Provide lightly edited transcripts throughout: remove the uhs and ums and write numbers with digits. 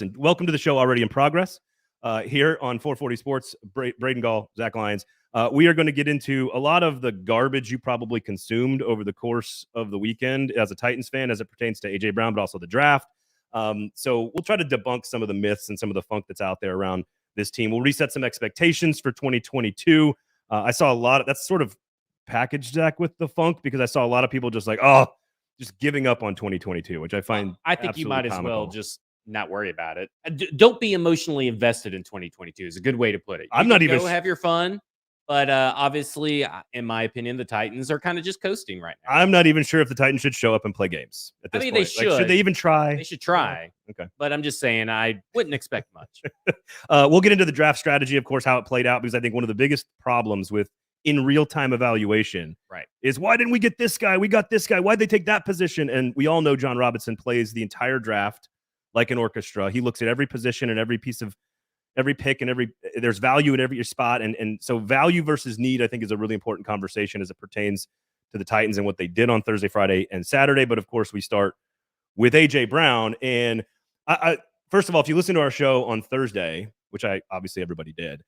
And welcome to the show already in progress here on 440 Sports. Braden Gall, Zach Lyons. We are going to get into a lot of the garbage you probably consumed over the course of the weekend as a Titans fan as it pertains to A.J. Brown, but also the draft. So we'll try to debunk some of the myths and some of the funk that's out there around this team. We'll reset some expectations for 2022. I saw a lot of that's sort of packaged, Zach, with the funk, because I saw a lot of people just like, just giving up on 2022, which I find I think you might comical. as well just not worry about it. Don't be emotionally invested in 2022 is a good way to put it. I'm not even go have your fun, but obviously, in my opinion, the Titans are kind of just coasting right now. I'm not even sure if the Titans should show up and play games at this point. They should. Like, should they even try? They should try. Okay. But I'm just saying I wouldn't expect much. We'll get into the draft strategy, of course, how it played out, because I think one of the biggest problems with in real-time evaluation is, why didn't we get this guy? We got this guy. Why'd they take that position? And we all know John Robinson plays the entire draft like an orchestra. He looks at every position and every piece of every pick and there's value in every spot. And so value versus need, I think, is a really important conversation as it pertains to the Titans and what they did on Thursday, Friday, and Saturday. But of course, we start with A.J. Brown. And I first of all, if you listen to our show on Thursday, which obviously everybody did,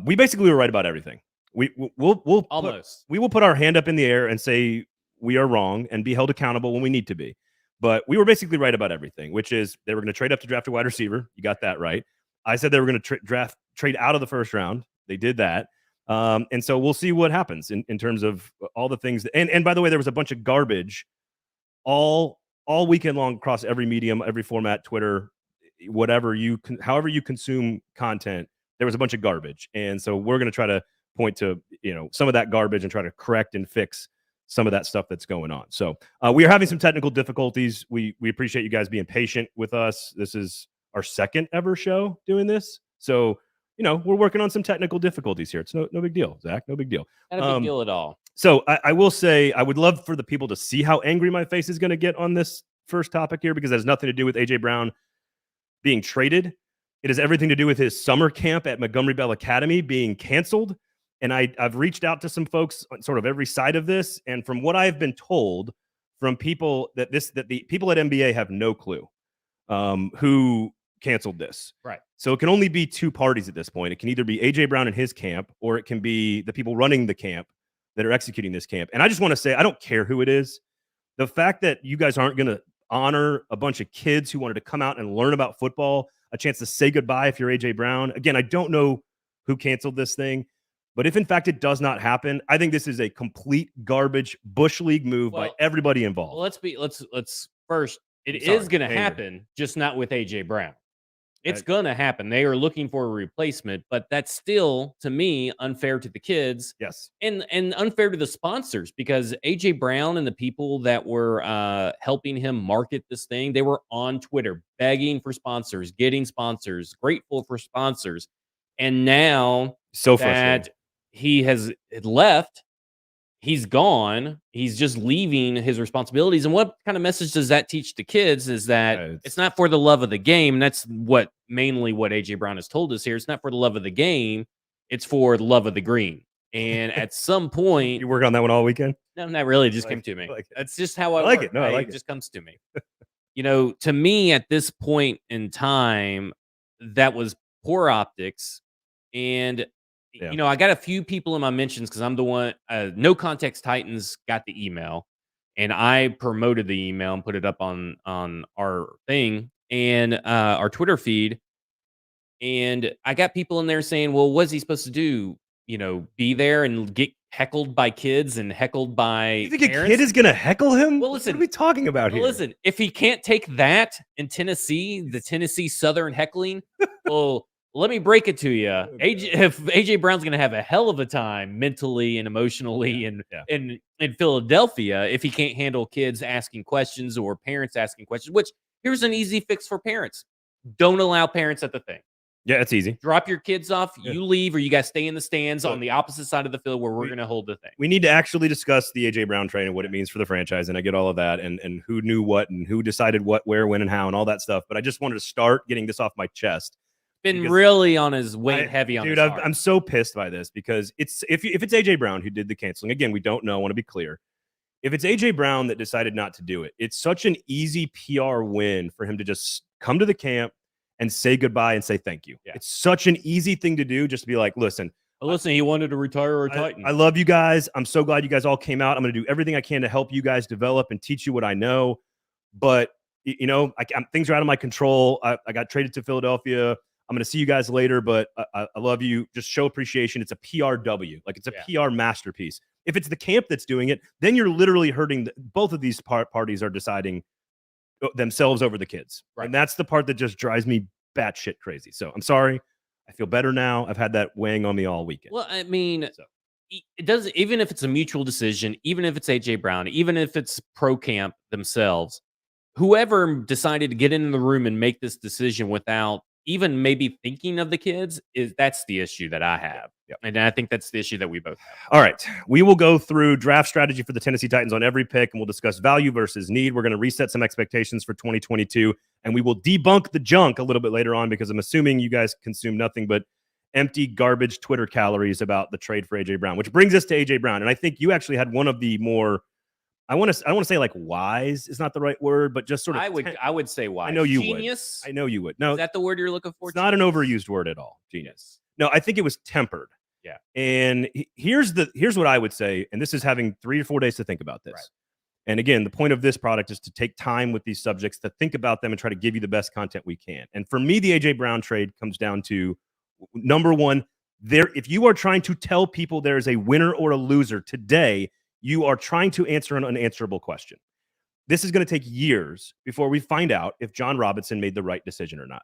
we basically were right about everything. We will put our hand up in the air and say we are wrong and be held accountable when we need to be. But we were basically right about everything, which is they were going to trade up to draft a wide receiver. You got that right. I said they were going to trade out of the first round. They did that. And so we'll see what happens in terms of all the things. And by the way, there was a bunch of garbage all weekend long across every medium, every format, Twitter, whatever however you consume content. There was a bunch of garbage. And so we're going to try to point to, some of that garbage and try to correct and fix some of that stuff that's going on. So we are having some technical difficulties. We appreciate you guys being patient with us. This is our second ever show doing this. So, we're working on some technical difficulties here. It's no big deal, Zach. No big deal. Not a big deal at all. So I will say, I would love for the people to see how angry my face is going to get on this first topic here, because it has nothing to do with A.J. Brown being traded. It has everything to do with his summer camp at Montgomery Bell Academy being canceled. And I've reached out to some folks on sort of every side of this. And from what I've been told from people that the people at NBA have no clue who canceled this. Right. So it can only be two parties at this point. It can either be A.J. Brown and his camp, or it can be the people running the camp that are executing this camp. And I just want to say, I don't care who it is. The fact that you guys aren't going to honor a bunch of kids who wanted to come out and learn about football, a chance to say goodbye if you're A.J. Brown. Again, I don't know who canceled this thing. But if, in fact, it does not happen, I think this is a complete garbage Bush League move by everybody involved. Well, let's first, it is going to happen, just not with A.J. Brown. It's going to happen. They are looking for a replacement, but that's still, to me, unfair to the kids. Yes. And unfair to the sponsors, because A.J. Brown and the people that were helping him market this thing, they were on Twitter begging for sponsors, getting sponsors, grateful for sponsors. And now that he has left, he's gone, he's just leaving his responsibilities. And what kind of message does that teach the kids is that it's not for the love of the game. And that's mainly what A.J. Brown has told us here. It's not for the love of the game. It's for the love of the green. And at some point... You work on that one all weekend? No, not really. It just came to me. That's just how I like work. it. No, I like it. It just comes to me. To me, at this point in time, that was poor optics. And... I got a few people in my mentions because I'm the one, No Context Titans got the email, and I promoted the email and put it up on our thing and our Twitter feed. And I got people in there saying, well, what's he supposed to do? Be there and get heckled by kids and heckled by You think parents? A kid is going to heckle him? Well, listen. What are we talking about here? Listen, if he can't take that in Tennessee, the Tennessee Southern heckling, well... Let me break it to you. If A.J. Brown's going to have a hell of a time mentally and emotionally in Philadelphia if he can't handle kids asking questions or parents asking questions, which here's an easy fix for parents. Don't allow parents at the thing. Yeah, it's easy. Drop your kids off, you leave, or you guys stay in the stands on the opposite side of the field where we're going to hold the thing. We need to actually discuss the A.J. Brown trade and what it means for the franchise, and I get all of that, and who knew what, and who decided what, where, when, and how, and all that stuff. But I just wanted to start getting this off my chest. Been really on his weight, heavy on his heart. I'm so pissed by this because if it's A.J. Brown who did the canceling, again, we don't know. I want to be clear. If it's A.J. Brown that decided not to do it, it's such an easy PR win for him to just come to the camp, and say goodbye and say thank you. Yeah. It's such an easy thing to do, just to be like, listen, he wanted to retire a Titan. I love you guys. I'm so glad you guys all came out. I'm going to do everything I can to help you guys develop and teach you what I know. But, things are out of my control. I got traded to Philadelphia. I'm going to see you guys later, but I love you. Just show appreciation. It's a PRW. Like, it's a PR masterpiece. If it's the camp that's doing it, then you're literally hurting. Both of these parties are deciding themselves over the kids. Right. And that's the part that just drives me batshit crazy. So I'm sorry. I feel better now. I've had that weighing on me all weekend. Well, I mean, it doesn't, even if it's a mutual decision, even if it's AJ Brown, even if it's pro camp themselves, whoever decided to get in the room and make this decision without even maybe thinking of the kids, that's the issue that I have. Yep. And I think that's the issue that we both have. All right. We will go through draft strategy for the Tennessee Titans on every pick, and we'll discuss value versus need. We're going to reset some expectations for 2022, and we will debunk the junk a little bit later on, because I'm assuming you guys consume nothing but empty garbage Twitter calories about the trade for AJ Brown, which brings us to AJ Brown. And I think you actually had one of the more, I want to say like wise is not the right word, but just sort of. I would say wise. I know you Genius? would. I know you would. No, is that the word you're looking for? It's not an overused word at all. Genius. No, I think it was tempered. Yeah. And here's what I would say, and this is having 3 or 4 days to think about this. Right. And again, the point of this product is to take time with these subjects, to think about them and try to give you the best content we can. And for me, the AJ Brown trade comes down to, number one, if you are trying to tell people there is a winner or a loser today, you are trying to answer an unanswerable question. This is going to take years before we find out if John Robinson made the right decision or not.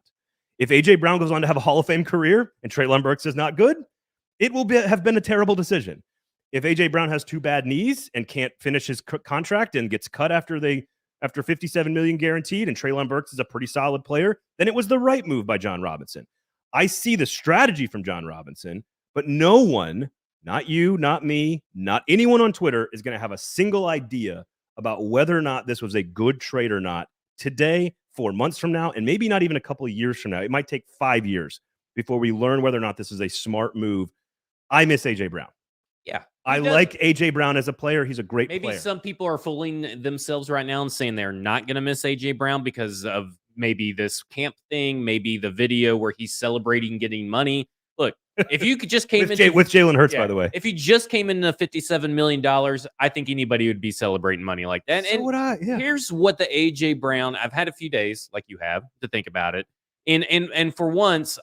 If AJ Brown goes on to have a Hall of Fame career and Treylon Burks is not good, it will have been a terrible decision. If AJ Brown has 2 bad knees and can't finish his contract and gets cut after $57 million guaranteed, and Treylon Burks is a pretty solid player, then it was the right move by John Robinson. I see the strategy from John Robinson, but no one, not you, not me, not anyone on Twitter, is going to have a single idea about whether or not this was a good trade or not today, 4 months from now, and maybe not even a couple of years from now. It might take 5 years before we learn whether or not this is a smart move. I miss AJ Brown. Yeah. I like AJ Brown as a player. He's a great player. Maybe some people are fooling themselves right now and saying they're not going to miss AJ Brown because of maybe this camp thing, maybe the video where he's celebrating getting money. Look, if you could just came in with Jalen Hurts, by the way, if you just came into $57 million, I think anybody would be celebrating money like that. So would I. Yeah. Here's what the AJ Brown, I've had a few days, like you have, to think about it. And for once,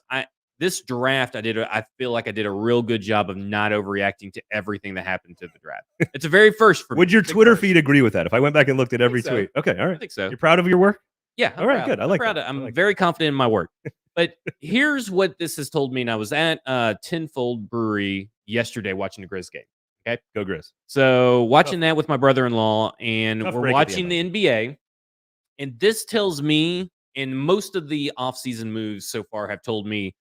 this draft, I feel like I did a real good job of not overreacting to everything that happened to the draft. It's a very first for me. Would your Twitter feed agree with that? If I went back and looked at every tweet. Okay, all right. I think so. You're proud of your work? Yeah. All right, good. I like that. I'm very confident in my work. But here's what this has told me. And I was at Tenfold Brewery yesterday watching the Grizz game. Okay. Go Grizz. So watching that with my brother-in-law, and we're watching the NBA. And this tells me, and most of the offseason moves so far have told me,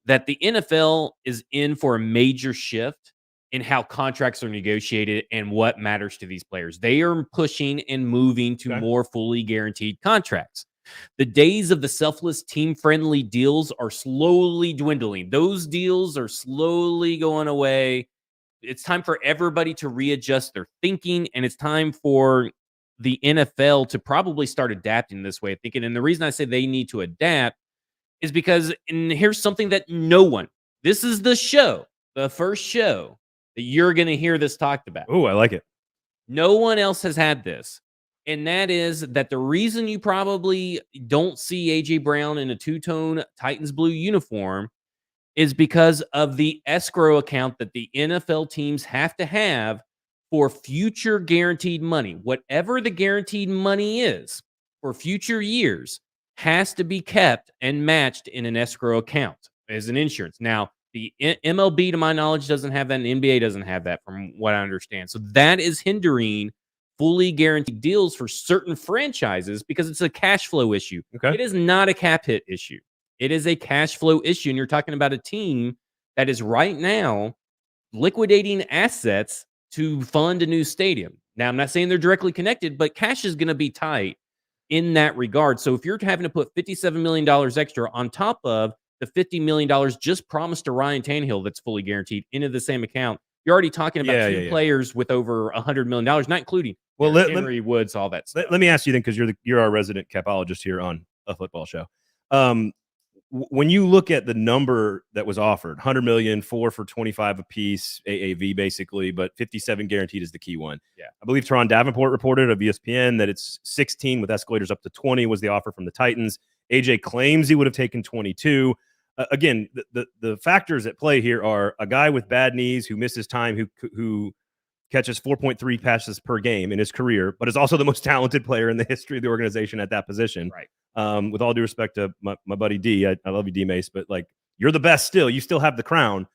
that the NFL is in for a major shift in how contracts are negotiated and what matters to these players. They are pushing and moving to more fully guaranteed contracts. The days of the selfless, team-friendly deals are slowly dwindling. Those deals are slowly going away. It's time for everybody to readjust their thinking, and it's time for the NFL to probably start adapting this way of thinking. And the reason I say they need to adapt is because, and here's something that this is the first show that you're going to hear this talked about. Oh, I like it. No one else has had this. And that is that the reason you probably don't see AJ Brown in a two-tone Titans blue uniform is because of the escrow account that the NFL teams have to have for future guaranteed money. Whatever the guaranteed money is for future years has to be kept and matched in an escrow account as an insurance. Now, the MLB, to my knowledge, doesn't have that, and NBA doesn't have that, from what I understand. So that is hindering fully guaranteed deals for certain franchises because it's a cash flow issue. Okay. It is not a cap hit issue. It is a cash flow issue, and you're talking about a team that is right now liquidating assets to fund a new stadium. Now, I'm not saying they're directly connected, but cash is going to be tight in that regard. So if you're having to put $57 million extra on top of the $50 million just promised to Ryan Tannehill that's fully guaranteed into the same account, you're already talking about two players with over $100 million, not including Henry Woods, all that stuff. Let me ask you then, because you're our resident capologist here on a football show. when you look at the number that was offered, 100 million, 4 for 25 apiece, AAV basically, but 57 guaranteed is the key one. Yeah. I believe Teron Davenport reported of ESPN that it's 16 with escalators up to 20 was the offer from the Titans. AJ claims he would have taken 22. Again, the factors at play here are a guy with bad knees who misses time, who catches 4.3 passes per game in his career, but is also the most talented player in the history of the organization at that position. Right. With all due respect to my buddy D, I love you, D Mace, but like you're the best still. You still have the crown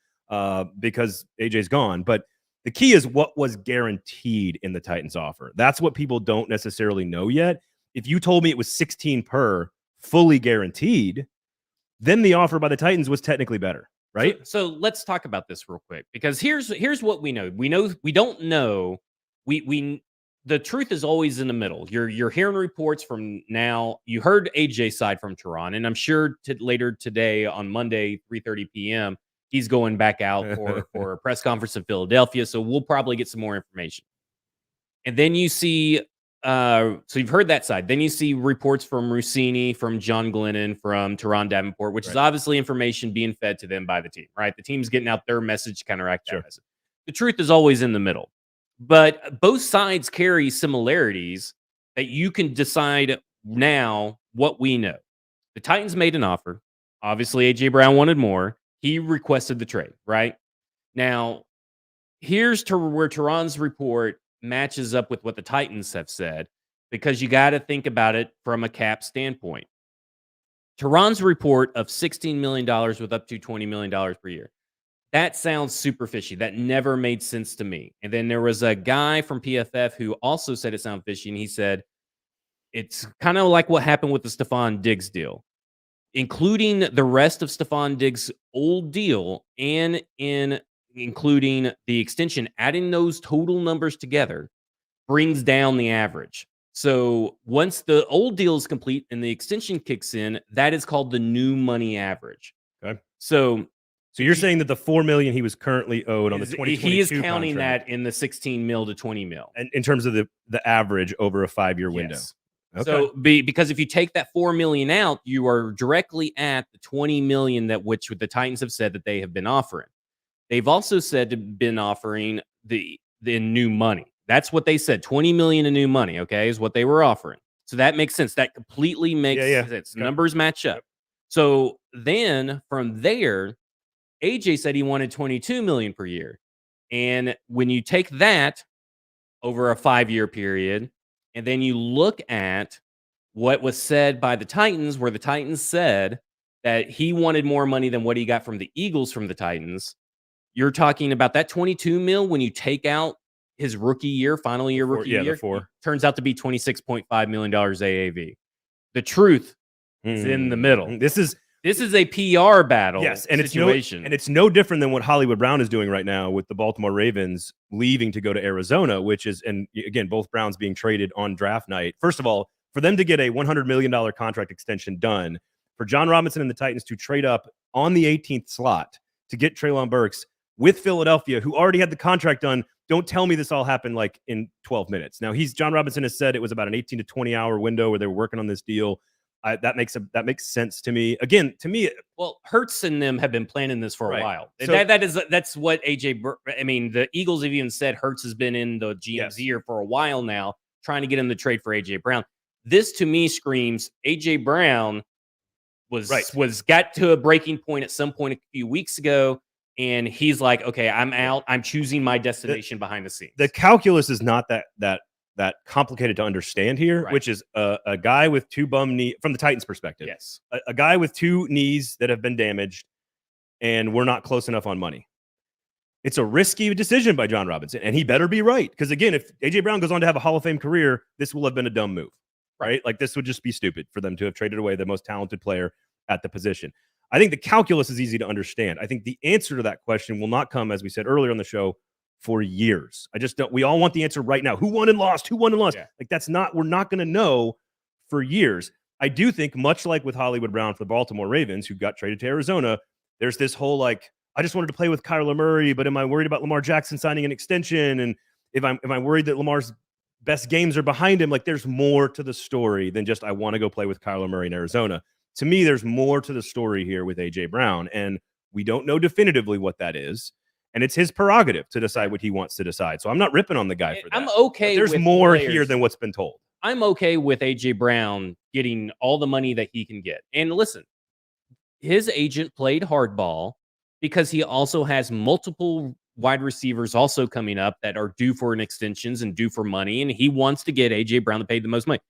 because AJ's gone. But the key is what was guaranteed in the Titans offer. That's what people don't necessarily know yet. If you told me it was 16 per fully guaranteed, then the offer by the Titans was technically better. Right. So let's talk about this real quick, because here's what we know. We don't know. The truth is always in the middle. You're hearing reports from now. You heard AJ's side from Teron, and I'm sure later today on Monday, 3:30 p.m., he's going back out for a press conference in Philadelphia. So we'll probably get some more information. And then you see, so you've heard that side. Then you see reports from Rossini, from John Glennon, from Teron Davenport, which is obviously information being fed to them by the team, right? The team's getting out their message to counteract that message. The truth is always in the middle. But both sides carry similarities that you can decide now what we know. The Titans made an offer. Obviously, A.J. Brown wanted more. He requested the trade, right? Now, here's where Teron's report matches up with what the Titans have said, because you got to think about it from a cap standpoint. Teron's report of $16 million with up to $20 million per year. That sounds super fishy. That never made sense to me. And then there was a guy from PFF who also said it sounded fishy, and he said it's kind of like what happened with the Stephon Diggs deal, including the rest of Stephon Diggs' old deal and including the extension, adding those total numbers together brings down the average. So once the old deal is complete and the extension kicks in, that is called the new money average. Okay. So you're saying that the $4 million he was currently owed on the 2022 he is counting contract, that in the 16 mil to 20 mil. and in terms of the average over a 5-year window. Yes. Okay. So because if you take that $4 million out, you are directly at the $20 million which the Titans have said that they have been offering. They've also said to been offering the new money. That's what they said. $20 million in new money, okay, is what they were offering. So that makes sense. That completely makes sense. Okay. Numbers match up. Yep. So then from there, AJ said he wanted $22 million per year. And when you take that over a 5-year period, and then you look at what was said by the Titans, where the Titans said that he wanted more money than what he got from the Eagles from the Titans, you're talking about that 22 mil when you take out his rookie year, final year rookie year, turns out to be $26.5 million AAV. The truth is in the middle. This is a PR battle. Yes, and situation. It's no different than what Hollywood Brown is doing right now with the Baltimore Ravens leaving to go to Arizona, which is, and again, both Browns being traded on draft night. First of all, for them to get a $100 million contract extension done, for John Robinson and the Titans to trade up on the 18th slot to get Treylon Burks with Philadelphia, who already had the contract done. Don't tell me this all happened like in 12 minutes. Now, John Robinson has said it was about an 18 to 20 hour window where they were working on this deal. That makes sense to me. Again, to me, well, Hurts and them have been planning this for a while. So, that's what the Eagles have even said Hurts has been in the GM's ear for a while now, trying to get him to trade for AJ Brown. This to me screams AJ Brown was got to a breaking point at some point a few weeks ago, and he's like, okay, I'm out. I'm choosing my destination behind the scenes. The calculus is not that complicated to understand here, which is a guy with two bum knee from the Titans' perspective. Yes, a guy with two knees that have been damaged, and we're not close enough on money. It's a risky decision by John Robinson, and he better be right, because again, if AJ Brown goes on to have a Hall of Fame career, this will have been a dumb move, right? Like this would just be stupid for them to have traded away the most talented player at the position. I think the calculus is easy to understand. I think the answer to that question will not come, as we said earlier on the show, for years. I just don't. We all want the answer right now. Who won and lost? Yeah. Like that's not. We're not going to know for years. I do think, much like with Hollywood Brown for the Baltimore Ravens, who got traded to Arizona, there's this whole like, I just wanted to play with Kyler Murray, but am I worried about Lamar Jackson signing an extension? And am I worried that Lamar's best games are behind him? Like there's more to the story than just I want to go play with Kyler Murray in Arizona. to me, there's more to the story here with A.J. Brown, and we don't know definitively what that is. And it's his prerogative to decide what he wants to decide. So I'm not ripping on the guy for that. I'm okay. But there's more here than what's been told. I'm okay with A.J. Brown getting all the money that he can get. And listen, his agent played hardball because he also has multiple wide receivers also coming up that are due for an extensions and due for money. And he wants to get A.J. Brown to pay the most money.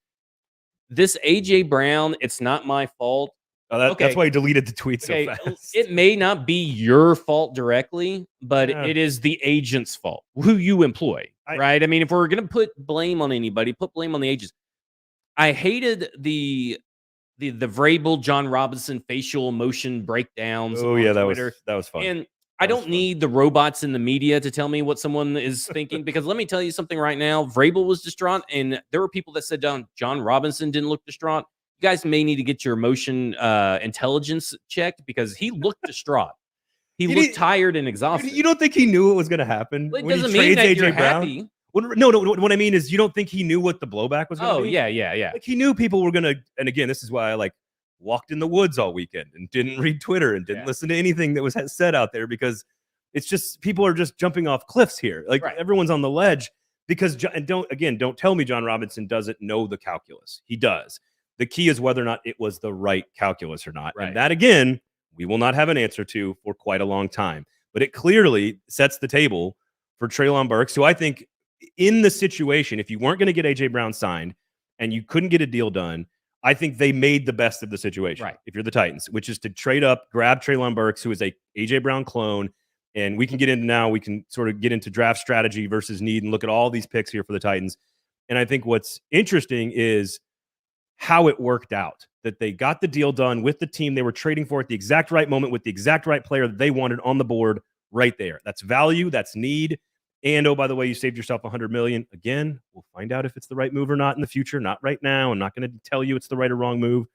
This A.J. Brown, it's not my fault. Oh, that's why he deleted the tweet so fast. It may not be your fault directly, but it is the agent's fault, who you employ, right? I mean, if we're going to put blame on anybody, put blame on the agents. I hated the Vrabel, John Robinson facial emotion breakdowns. Oh, yeah, that was fun. And I don't need the robots in the media to tell me what someone is thinking, because let me tell you something right now. Vrabel was distraught, and there were people that said John Robinson didn't look distraught. You guys may need to get your emotion intelligence checked, because he looked distraught. He looked tired and exhausted. You don't think he knew what was going to happen? Well, it doesn't mean that you're happy. No, what I mean is, you don't think he knew what the blowback was going to be? Oh, yeah. Like, he knew people were going to, and again, this is why I walked in the woods all weekend and didn't read Twitter and didn't listen to anything that was said out there, because it's just, people are just jumping off cliffs here. Everyone's on the ledge because, and don't tell me John Robinson doesn't know the calculus. He does. The key is whether or not it was the right calculus or not. Right. And that, again, we will not have an answer to for quite a long time. But it clearly sets the table for Treylon Burks, who I think in the situation, if you weren't going to get A.J. Brown signed and you couldn't get a deal done, I think they made the best of the situation. Right. If you're the Titans, which is to trade up, grab Treylon Burks, who is a A.J. Brown clone. And we can sort of get into draft strategy versus need and look at all these picks here for the Titans. And I think what's interesting is how it worked out, that they got the deal done with the team they were trading for at the exact right moment with the exact right player that they wanted on the board right there. That's value, that's need. And, oh, by the way, you saved yourself $100 million. Again, we'll find out if it's the right move or not in the future. Not right now. I'm not going to tell you it's the right or wrong move.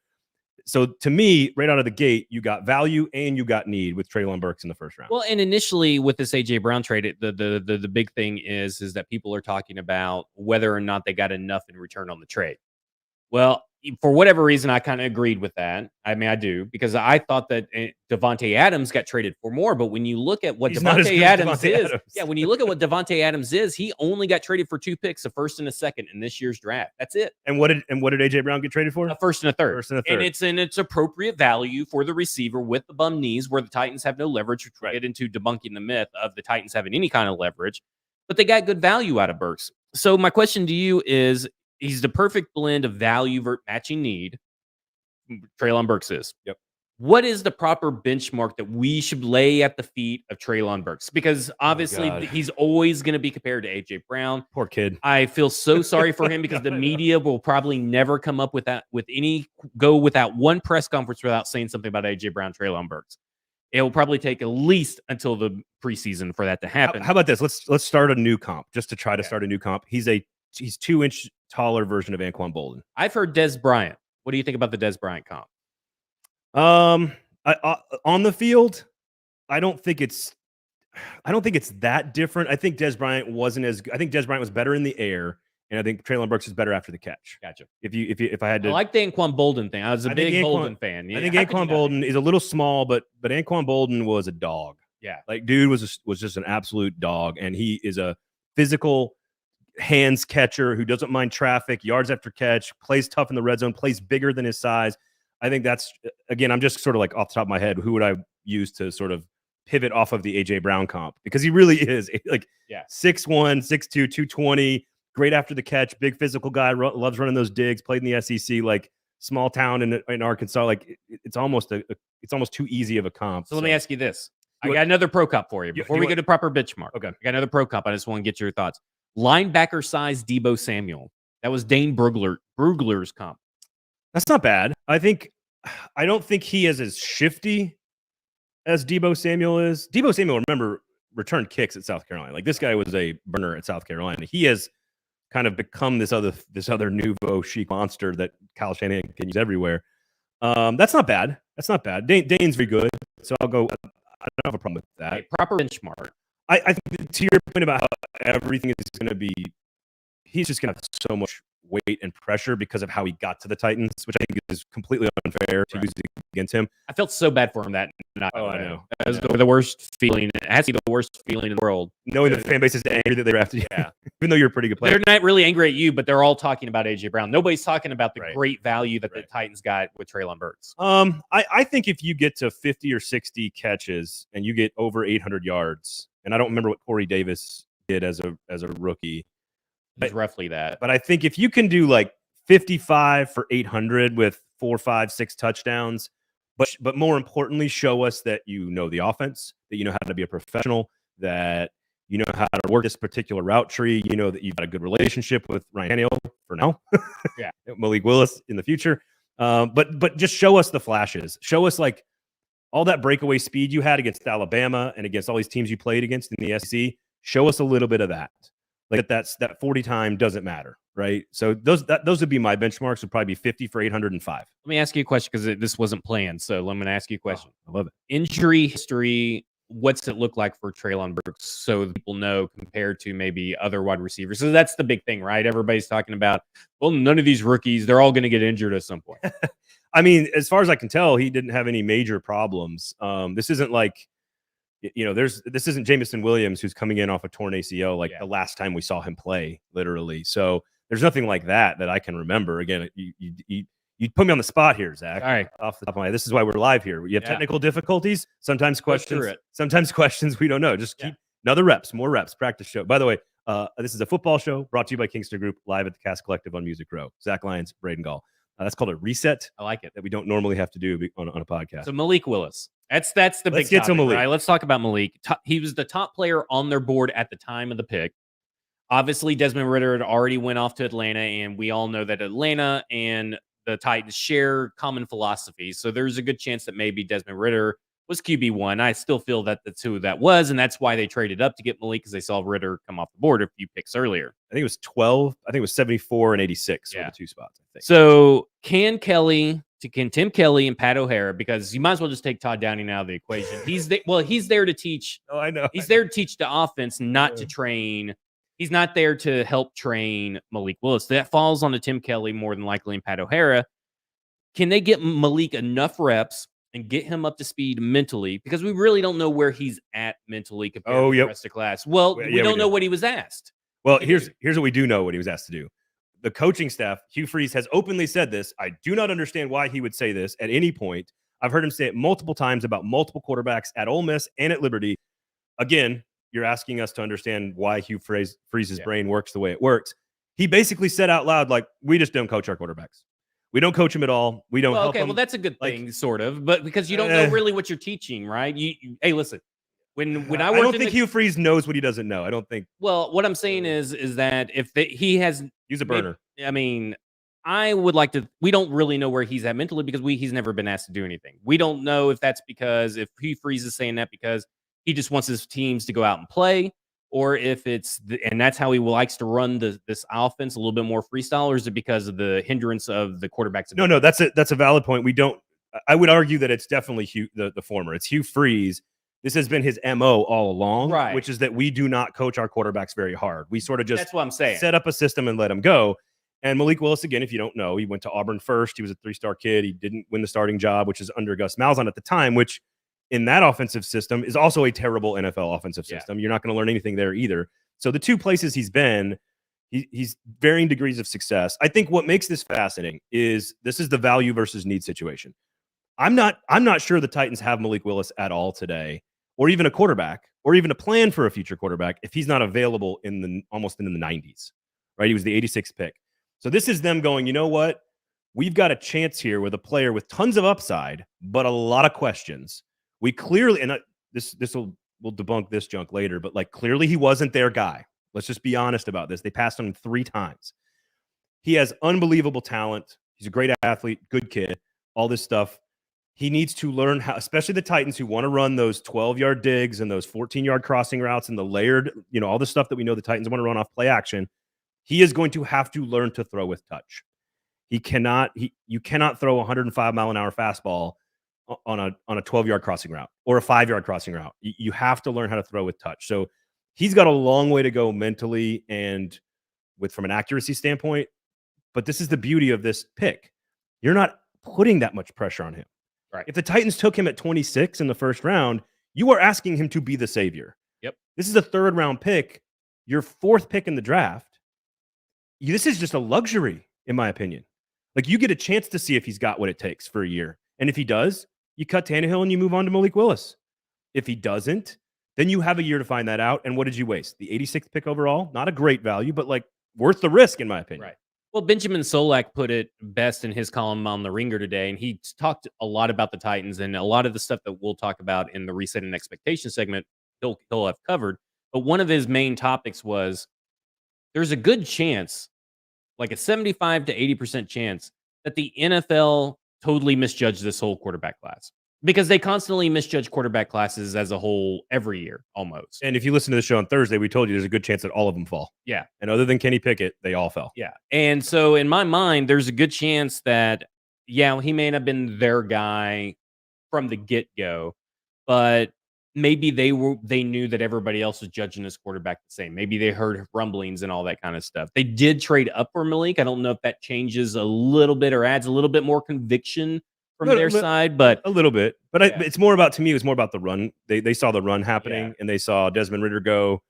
So to me, right out of the gate, you got value and you got need with Treylon Burks in the first round. Well, and initially with this A.J. Brown trade, the big thing is that people are talking about whether or not they got enough in return on the trade. Well, for whatever reason, I kind of agreed with that. I mean, I do, because I thought that Davante Adams got traded for more. But when you look at what Davante Adams is, when you look at what Davante Adams is, he only got traded for 2 picks, a first and a second in this year's draft. That's it. And what did A.J. Brown get traded for? A first and a third. And it's appropriate value for the receiver with the bum knees, where the Titans have no leverage. We'll get into debunking the myth of the Titans having any kind of leverage, but they got good value out of Burks. So my question to you is, he's the perfect blend of value matching need. Treylon Burks is. Yep. What is the proper benchmark that we should lay at the feet of Treylon Burks? Because obviously he's always going to be compared to A.J. Brown. Poor kid. I feel so sorry for him, because the media will probably never come up with that, go without one press conference without saying something about A.J. Brown, Treylon Burks. It will probably take at least until the preseason for that to happen. How about this? Let's start a new comp, just to try to start a new comp. He's 2-inch taller version of Anquan Bolden. I've heard Des Bryant. What do you think about the Des Bryant comp? On the field, I don't think it's that different. I think Des Bryant I think Des Bryant was better in the air, and I think Treylon Burks is better after the catch. Gotcha. If I had to, I like the Anquan Bolden thing. I was a big Bolden fan. Yeah, I think Anquan Bolden is a little small, but Anquan Bolden was a dog. Yeah, dude was just an absolute dog, and he is a physical hands catcher who doesn't mind traffic, yards after catch, plays tough in the red zone, plays bigger than his size. I think that's, again, I'm just sort of off the top of my head, who would I use to sort of pivot off of the A.J. Brown comp? Because he really is 6'1", 6'2", 220, great after the catch, big physical guy, loves running those digs, played in the SEC, small town in Arkansas. It's almost too easy of a comp. So let me ask you this. I got another pro comp for you before we get to proper benchmark. Okay. I got another pro comp. I just want to get your thoughts. Linebacker size Deebo Samuel. That was Dane Brugler's comp. That's not bad. I don't think he is as shifty as Deebo Samuel is. Deebo Samuel, remember, returned kicks at South Carolina. This guy was a burner at South Carolina. He has kind of become this other nouveau chic monster that Kyle Shanahan can use everywhere. That's not bad. Dane's very good. So I'll go. I don't have a problem with that. Okay, proper benchmark. I think to your point about how everything is going to be, he's just going to have so much weight and pressure because of how he got to the Titans, which I think is completely unfair to use against him. I felt so bad for him that night. Oh, I know. That was the worst feeling. It has to be the worst feeling in the world. Knowing the fan base is angry that they drafted you, even though you're a pretty good player. They're not really angry at you, but they're all talking about A.J. Brown. Nobody's talking about the great value that the Titans got with Treylon Burks. I think if you get to 50 or 60 catches and you get over 800 yards, and I don't remember what Corey Davis did as a rookie. It's roughly that. But I think if you can do like 55 for 800 with 4, 5, 6 touchdowns, but more importantly, show us that you know the offense, that you know how to be a professional, that you know how to work this particular route tree, you know that you've got a good relationship with Ryan Tannehill for now, Malik Willis in the future. But just show us the flashes. Show us like all that breakaway speed you had against Alabama and against all these teams you played against in the SEC. Show us a little bit of that. Like that 40 time doesn't matter, right? So those would be my benchmarks. Would probably be 50 for 805. Let me ask you a question because this wasn't planned. So I'm going to ask you a question. I love it. Injury history. What's it look like for Treylon Burks so people know compared to maybe other wide receivers? So that's the big thing, right? Everybody's talking about, well, none of these rookies, they're all going to get injured at some point. I mean, as far as I can tell, he didn't have any major problems. This isn't like, this isn't Jameson Williams who's coming in off a torn ACL like the last time we saw him play, literally. So there's nothing like that I can remember. Again, you put me on the spot here, Zach. All right, off the top of my head. This is why we're live here. You have technical difficulties, sometimes questions we don't know. Just keep another more reps, practice show. By the way, this is a football show brought to you by Kingston Group, live at the Cast Collective on Music Row. Zach Lyons, Braden Gall. That's called a reset. I like it. That we don't normally have to do on a podcast. So Malik Willis. That's the big topic, right? Let's talk about Malik. He was the top player on their board at the time of the pick. Obviously, Desmond Ridder had already went off to Atlanta, and we all know that Atlanta and the Titans share common philosophies. So there's a good chance that maybe Desmond Ridder was QB1. I still feel that that's who that was, and that's why they traded up to get Malik because they saw Ridder come off the board a few picks earlier. I think it was 12. I think it was 74 and 86 for the 2 spots, I think. So can Tim Kelly and Pat O'Hara, because you might as well just take Todd Downing out of the equation. He's there to teach. Oh, I know. He's there to teach the offense, not to train. He's not there to help train Malik Willis. That falls on to Tim Kelly more than likely and Pat O'Hara. Can they get Malik enough reps and get him up to speed mentally? Because we really don't know where he's at mentally compared to the rest of class. Well, we don't know what he was asked. Well, here's what we do know what he was asked to do. The coaching staff, Hugh Freeze, has openly said this. I do not understand why he would say this at any point. I've heard him say it multiple times about multiple quarterbacks at Ole Miss and at Liberty. Again, you're asking us to understand why Hugh Freeze's brain works the way it works. He basically said out loud, like, we just don't coach our quarterbacks. We don't coach them at all. We don't help them. Well, that's a good thing, sort of. But because you don't know really what you're teaching, right? Hey, listen. When I don't think Hugh Freeze knows what he doesn't know. I don't think. Well, what I'm saying is that if he has use a burner. I mean, I would like to. We don't really know where he's at mentally because he's never been asked to do anything. We don't know if that's because if Hugh Freeze is saying that because he just wants his teams to go out and play, or if it's and that's how he likes to run this offense a little bit more freestyle, or is it because of the hindrance of the quarterbacks? No, that's a valid point. We don't. I would argue that it's definitely the former. It's Hugh Freeze. This has been his MO all along, right? Which is that we do not coach our quarterbacks very hard. We sort of just that's what I'm saying. Set up a system and let him go. And Malik Willis, again, if you don't know, he went to Auburn first. He was a 3-star kid. He didn't win the starting job, which is under Gus Malzahn at the time, which in that offensive system is also a terrible NFL offensive system. You're not going to learn anything there either. So the 2 places he's been, he's varying degrees of success. I think what makes this fascinating is this is the value versus need situation. I'm not sure the Titans have Malik Willis at all today, or even a quarterback, or even a plan for a future quarterback if he's not available almost in the 90s, right? He was the 86th pick. So this is them going, you know what? We've got a chance here with a player with tons of upside, but a lot of questions. We clearly, and we'll debunk this junk later, but like clearly he wasn't their guy. Let's just be honest about this. They passed on him 3 times. He has unbelievable talent. He's a great athlete, good kid, all this stuff. He needs to learn how, especially the Titans who want to run those 12-yard digs and those 14-yard crossing routes and the layered, all the stuff that we know the Titans want to run off play action. He is going to have to learn to throw with touch. You cannot throw a 105-mile-an-hour fastball on a 12-yard crossing route or a 5-yard crossing route. You have to learn how to throw with touch. So he's got a long way to go mentally and from an accuracy standpoint. But this is the beauty of this pick. You're not putting that much pressure on him. Right. If the Titans took him at 26 in the first round, you are asking him to be the savior. Yep. This is a 3rd round pick, your 4th pick in the draft. This is just a luxury, in my opinion. Like, you get a chance to see if he's got what it takes for a year. And if he does, you cut Tannehill and you move on to Malik Willis. If he doesn't, then you have a year to find that out. And what did you waste? The 86th pick overall? Not a great value, but like worth the risk, in my opinion. Right. Well, Benjamin Solak put it best in his column on The Ringer today, and he talked a lot about the Titans and a lot of the stuff that we'll talk about in the Reset and Expectation segment he'll have covered. But one of his main topics was there's a good chance, like a 75 to 80% chance, that the NFL totally misjudged this whole quarterback class. Because they constantly misjudge quarterback classes as a whole every year, almost. And if you listen to the show on Thursday, we told you there's a good chance that all of them fall. Yeah. And other than Kenny Pickett, they all fell. Yeah. And so in my mind, there's a good chance that, yeah, he may not have been their guy from the get-go, but maybe they knew that everybody else was judging this quarterback the same. Maybe they heard rumblings and all that kind of stuff. They did trade up for Malik. I don't know if that changes a little bit or adds a little bit more conviction from their side, but a little bit. But it's more about, to me, it was more about the run. They saw the run happening, and they saw Desmond Ridder go,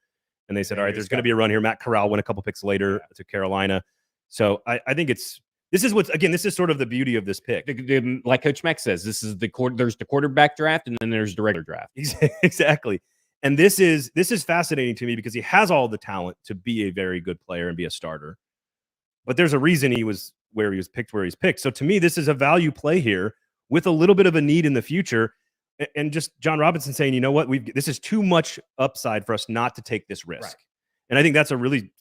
and they said, all right, there's going to be a run here. Matt Corral went a couple picks later to Carolina. So I think this is sort of the beauty of this pick. Like Coach Mack says, this is there's the quarterback draft, and then there's the regular draft. Exactly. And this is fascinating to me because he has all the talent to be a very good player and be a starter. But there's a reason he was where he was picked where he's picked. So to me, this is a value play here with a little bit of a need in the future. And just John Robinson saying, you know what, this is too much upside for us not to take this risk. Right. And I think that's a really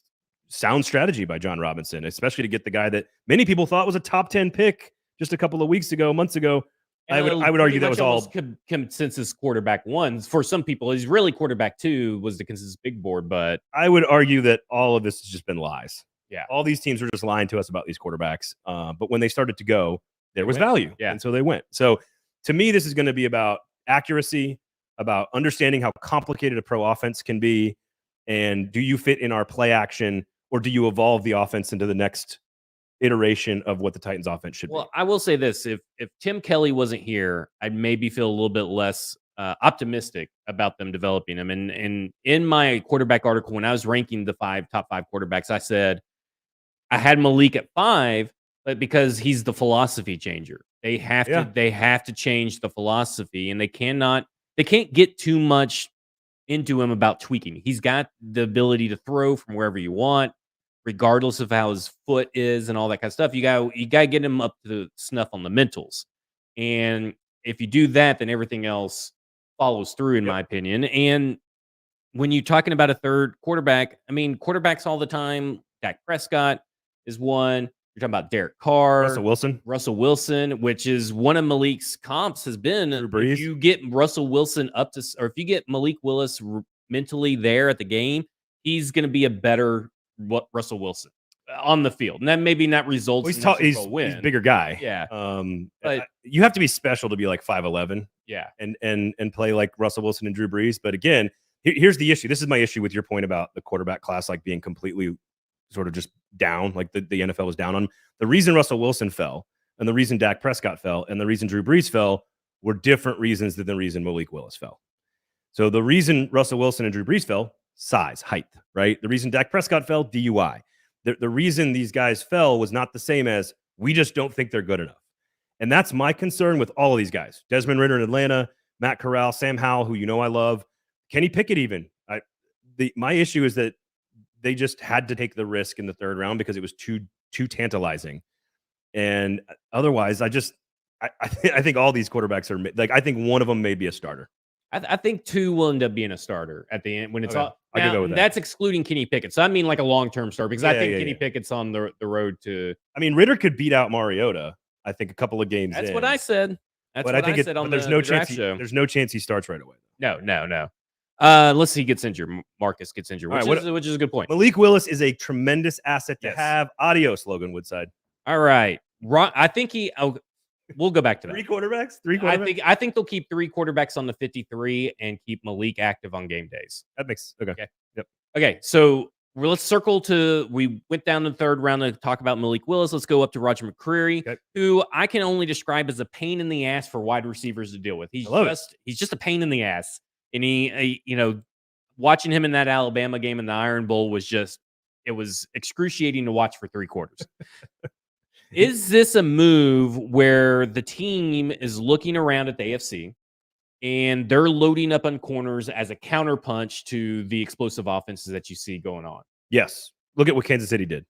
sound strategy by John Robinson, especially to get the guy that many people thought was a top 10 pick just a couple of months ago. I would argue that was all consensus quarterback 1. For some people, he's really quarterback 2 was the consensus big board, but I would argue that all of this has just been lies. Yeah. All these teams were just lying to us about these quarterbacks. But when they started to go, there was value. Yeah. And so they went. So to me, this is going to be about accuracy, about understanding how complicated a pro offense can be. And do you fit in our play action, or do you evolve the offense into the next iteration of what the Titans offense should be? Well, I will say this. If Tim Kelly wasn't here, I'd maybe feel a little bit less optimistic about them developing him. And in my quarterback article, when I was ranking the top 5 quarterbacks, I said I had Malik at 5, but because he's the philosophy changer. They have to change the philosophy, and they can't get too much into him about tweaking. He's got the ability to throw from wherever you want, regardless of how his foot is and all that kind of stuff. You got to get him up to snuff on the mentals. And if you do that, then everything else follows through, in my opinion. And when you're talking about a third quarterback, I mean, quarterbacks all the time, Dak Prescott is one. You're talking about Derek Carr, Russell Wilson, which is one of Malik's comps has been. If you get Russell Wilson or if you get Malik Willis mentally there at the game, he's going to be a better Russell Wilson on the field. And that maybe not results in a Super Bowl win. He's a bigger guy. Yeah. But you have to be special to be like 5'11". Yeah. And play like Russell Wilson and Drew Brees. But again, here's the issue. This is my issue with your point about the quarterback class like being completely sort of just down, like the NFL was down on. The reason Russell Wilson fell and the reason Dak Prescott fell and the reason Drew Brees fell were different reasons than the reason Malik Willis fell. So the reason Russell Wilson and Drew Brees fell, size, height, right? The reason Dak Prescott fell, DUI. The reason these guys fell was not the same as we just don't think they're good enough. And that's my concern with all of these guys. Desmond Ridder in Atlanta, Matt Corral, Sam Howell, who I love, Kenny Pickett even. My issue is that they just had to take the risk in the 3rd round because it was too tantalizing. And otherwise, I think all these quarterbacks are like, I think one of them may be a starter. I think 2 will end up being a starter at the end when it's all. I can go with that. That's excluding Kenny Pickett. So I mean like a long-term starter because I think Kenny Pickett's on the road to. I mean, Ridder could beat out Mariota, I think, a couple of games. That's what I said. That's what I said on the draft show. There's no chance he starts right away. No. Unless he gets injured. Marcus gets injured, which is a good point. Malik Willis is a tremendous asset to have. Adios, Logan Woodside. All right. I think we'll go back to that. Three quarterbacks? I think they'll keep 3 quarterbacks on the 53 and keep Malik active on game days. That makes okay. Yep. Okay. So Well, let's circle to. We went down the third round to talk about Malik Willis. Let's go up to Roger McCreary, who I can only describe as a pain in the ass for wide receivers to deal with. He's just a pain in the ass, and watching him in that Alabama game in the Iron Bowl was excruciating to watch for 3 quarters. Is this a move where the team is looking around at the AFC and they're loading up on corners as a counterpunch to the explosive offenses that you see going on? Yes. Look at what Kansas City did.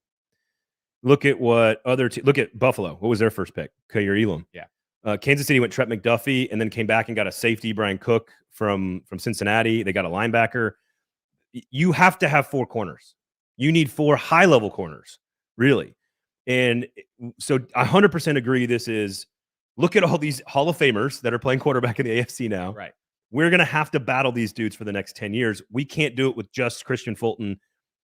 Look at what look at Buffalo. What was their first pick? Kyer Elam. Yeah. Kansas City went Trent McDuffie and then came back and got a safety, Brian Cook from Cincinnati. They got a linebacker. You have to have 4 corners. You need 4 high-level corners, really. And so I 100% agree look at all these Hall of Famers that are playing quarterback in the AFC now. Right. We're going to have to battle these dudes for the next 10 years. We can't do it with just Christian Fulton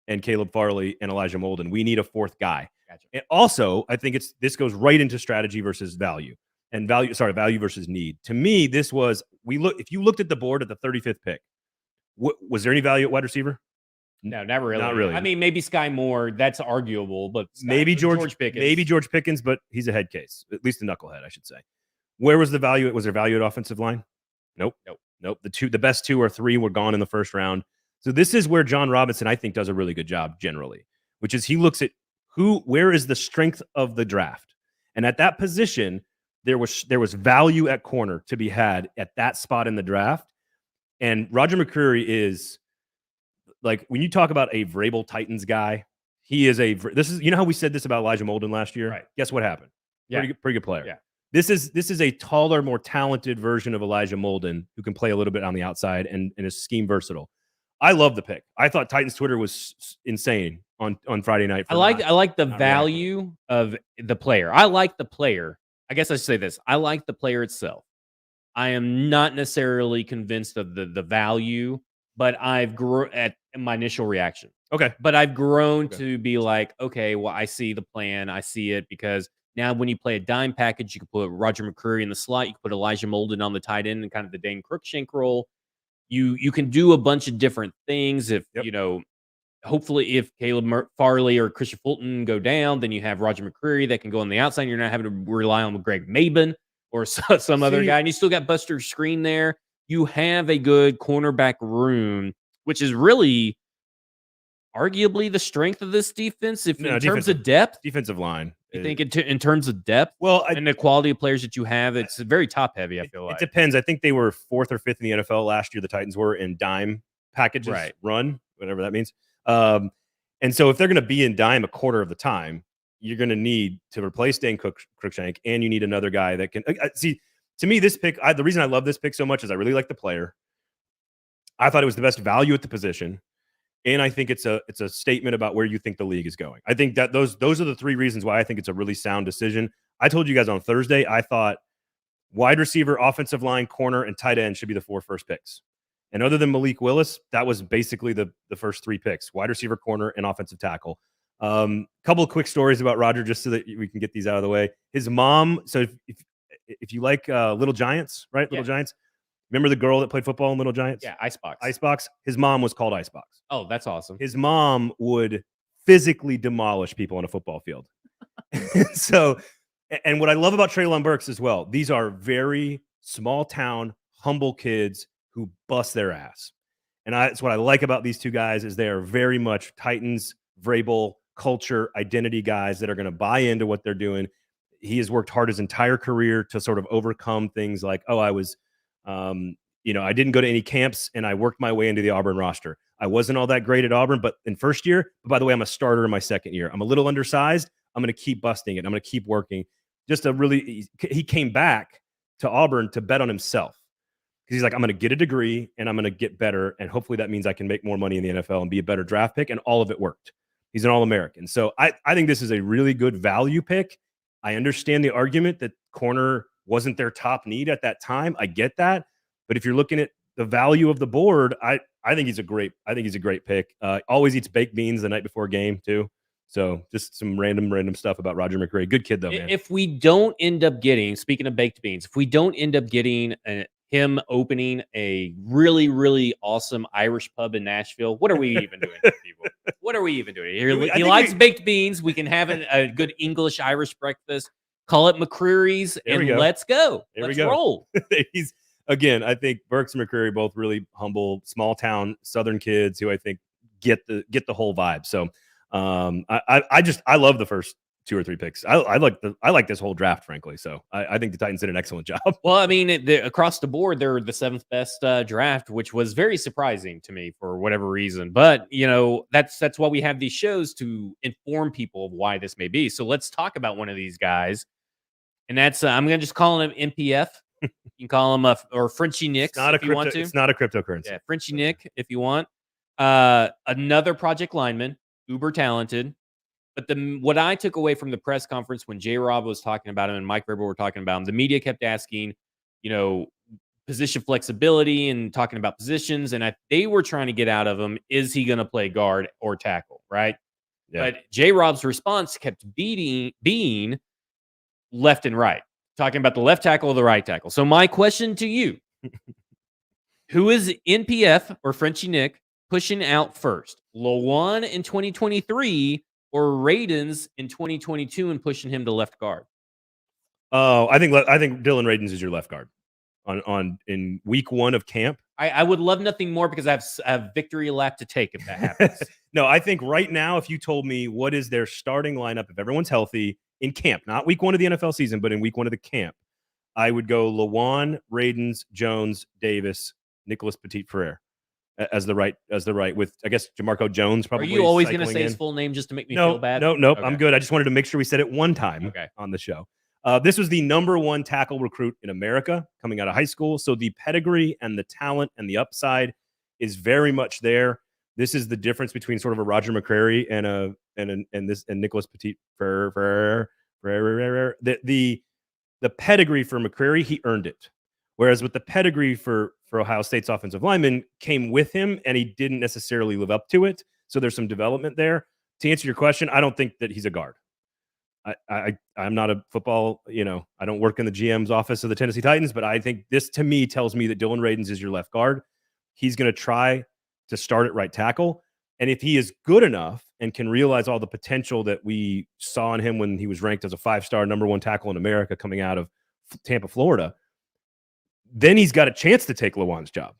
and Caleb Farley and Elijah Molden. We need a 4th guy. Gotcha. And also, I think this goes right into strategy versus value versus need. To me, if you looked at the board at the 35th pick, was there any value at wide receiver? No, not really. Not really. I mean, maybe Sky Moore. That's arguable, but maybe George Pickens. Maybe George Pickens, but he's a head case, at least a knucklehead, I should say. Where was the value? Was there value at offensive line? Nope. The best 2 or 3 were gone in the first round. So this is where John Robinson, I think, does a really good job generally, which is he looks at where is the strength of the draft, and at that position there was value at corner to be had at that spot in the draft, and Roger McCreary is. Like when you talk about a Vrabel Titans guy, he is how we said this about Elijah Molden last year? Right. Guess what happened? Yeah. Pretty good player. Yeah. This is a taller, more talented version of Elijah Molden who can play a little bit on the outside and is scheme versatile. I love the pick. I thought Titans Twitter was insane on Friday night. I like the value of the player. I like the player. I guess I should say this. I like the player itself. I am not necessarily convinced of the value, but I've grown at my initial reaction. Okay. But I've grown to be like, okay, well, I see the plan. I see it because now when you play a dime package, you can put Roger McCreary in the slot. You can put Elijah Molden on the tight end and kind of the Dane Cruikshank role. You can do a bunch of different things. If, hopefully if Caleb Farley or Christian Fulton go down, then you have Roger McCreary that can go on the outside. You're not having to rely on Greg Maben or some other guy. And you still got Buster Screen there. You have a good cornerback room, which is really arguably the strength of this defense. In terms of depth, defensive line, you think in terms of depth, and the quality of players that you have, it's very top heavy. I feel like it depends. I think they were 4th or 5th in the NFL last year. The Titans were in dime packages, run, whatever that means. And so if they're going to be in dime a quarter of the time, you're going to need to replace Dane Cruikshank, and you need another guy that can see. To me, this pick, the reason I love this pick so much is I really like the player. I thought it was the best value at the position, and I think it's a statement about where you think the league is going. I think that those are the 3 reasons why I think it's a really sound decision. I told you guys on Thursday, I thought wide receiver, offensive line, corner, and tight end should be the 4 first picks. And other than Malik Willis, that was basically the first 3 picks: wide receiver, corner, and offensive tackle. Couple of quick stories about Roger, just so that we can get these out of the way. His mom. So if you like Little Giants, right? Little Giants. Remember the girl that played football in Little Giants? Yeah, Icebox. Icebox. His mom was called Icebox. Oh, that's awesome. His mom would physically demolish people on a football field. So, and what I love about Treylon Burks as well, these are very small town, humble kids who bust their ass. And that's what I like about these 2 guys is they are very much Titans, Vrabel, culture, identity guys that are going to buy into what they're doing. He has worked hard his entire career to sort of overcome things like, I was, I didn't go to any camps and I worked my way into the Auburn roster. I wasn't all that great at Auburn, but in first year, by the way, I'm a starter in my second year. I'm a little undersized. I'm going to keep busting it. I'm going to keep working. He came back to Auburn to bet on himself. Because he's like, I'm going to get a degree and I'm going to get better. And hopefully that means I can make more money in the NFL and be a better draft pick. And all of it worked. He's an All-American. So I think this is a really good value pick. I understand the argument that corner wasn't their top need at that time. I get that. But if you're looking at the value of the board, I think he's a great pick. Always eats baked beans the night before a game too. So just some random stuff about Roger McCreary. Good kid though, man. If we don't end up getting, speaking of baked beans, if we don't end up getting him opening a really, really awesome Irish pub in Nashville, what are we even doing here, people? What are we even doing here? I He think likes baked beans. We can have a good English Irish breakfast. Call it McCreary's, and let's go. Let's roll. He's again. I think Burks and McCreary both really humble, small town Southern kids who I think get the whole vibe. So I love the first 2 or 3 picks. I like this whole draft, frankly. So I think the Titans did an excellent job. Well, I mean, across the board, they're the 7th best draft, which was very surprising to me for whatever reason. But that's why we have these shows, to inform people of why this may be. So let's talk about one of these guys, and that's I'm gonna just call him MPF. You can call him or Frenchie Nick if you want to. It's not a cryptocurrency. Yeah, Frenchie Nick if you want. Another project lineman, uber talented. But what I took away from the press conference when J-Rob was talking about him and Mike Vrabel were talking about him, the media kept asking, position flexibility and talking about positions. And they were trying to get out of him, is he going to play guard or tackle, right? Yeah. But J-Rob's response kept being left and right, talking about the left tackle or the right tackle. So my question to you, who is NPF or Frenchie Nick pushing out first? Lawan in 2023 or Radens in 2022 and pushing him to left guard? Oh, I think Dylan Radens is your left guard in week 1 of camp. I would love nothing more because I have victory lap to take if that happens. No, I think right now, if you told me what is their starting lineup, if everyone's healthy in camp, not week 1 of the NFL season, but in week 1 of the camp, I would go Lawan, Radens, Jones, Davis, Nicholas Petit-Frere as the right with, I guess, Jamarco Jones probably. Are you always going to say his full name just to make me feel bad? Nope. Okay. I'm good. I just wanted to make sure we said it one time on the show. This was the number 1 tackle recruit in America coming out of high school. So the pedigree and the talent and the upside is very much there. This is the difference between sort of a Roger McCreary and Nicholas Petit-Frere. The pedigree for McCreary, he earned it. Whereas with the pedigree for Ohio State's offensive lineman came with him, and he didn't necessarily live up to it. So there's some development there. To answer your question, I don't think that he's a guard. I'm not a football, I don't work in the GM's office of the Tennessee Titans, but I think this to me tells me that Dylan Radens is your left guard. He's going to try to start at right tackle. And if he is good enough and can realize all the potential that we saw in him when he was ranked as a 5-star number 1 tackle in America coming out of Tampa, Florida, then he's got a chance to take Lawan's job.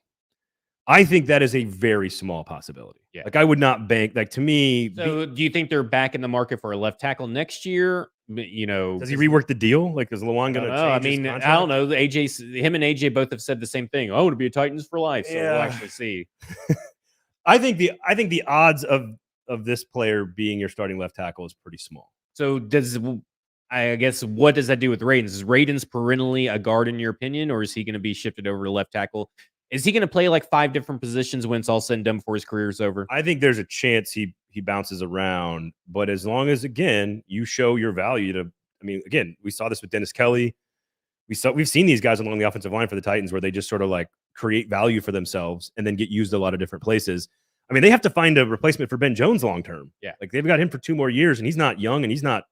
I think that is a very small possibility. Yeah. Like I would not bank, like to me. So do you think they're back in the market for a left tackle next year? Does he rework the deal? Like, is Lawan going to change his contract? I don't know. Him and AJ both have said the same thing. I want to be a Titans for life. So we'll actually see. I think the odds of this player being your starting left tackle is pretty small. So what does that do with Radens? Is Radens perennially a guard in your opinion, or is he going to be shifted over to left tackle? Is he going to play like 5 different positions when it's all said and done before his career is over? I think there's a chance he bounces around, but as long as, again, you show your value again, we saw this with Dennis Kelly. We've seen these guys along the offensive line for the Titans where they just sort of like create value for themselves and then get used a lot of different places. I mean, they have to find a replacement for Ben Jones long term. Yeah. Like they've got him for 2 more years, and he's not young and he's not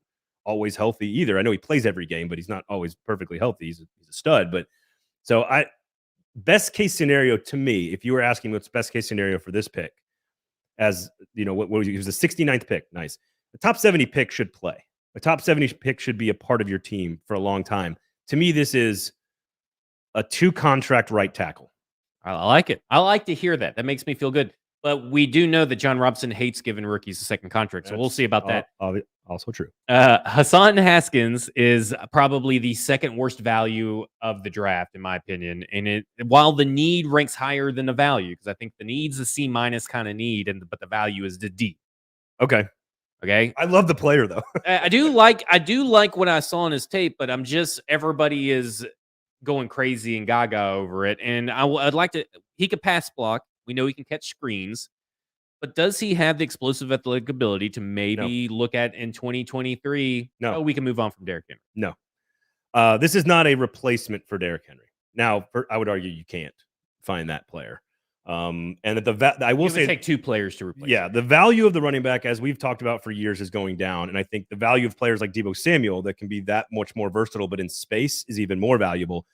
always healthy either. I know he plays every game, but he's not always perfectly healthy. He's a stud. But so best case scenario to me, if you were asking what's best case scenario for this pick, as what was he was the 69th pick. Nice. The top 70 pick should play. The top 70 pick should be a part of your team for a long time. To me, this is a 2-contract right tackle. I like it. I like to hear that. That makes me feel good. But we do know that John Robinson hates giving rookies a second contract, so we'll see about that. Also true. Hassan Haskins is probably the 2nd worst value of the draft, in my opinion. And while the need ranks higher than the value, because I think the need's a C- kind of need, but the value is the D. Okay. I love the player though. I do like what I saw on his tape, but everybody is going crazy and gaga over it. And I'd like to. He could pass block. We know he can catch screens, but does he have the explosive athletic ability to maybe look at in 2023? No. We can move on from Derrick Henry. No. This is not a replacement for Derrick Henry. Now, I would argue you can't find that player. And that I will say take 2 players to replace. Yeah, the value of the running back, as we've talked about for years, is going down. And I think the value of players like Deebo Samuel that can be that much more versatile, but in space is even more valuable.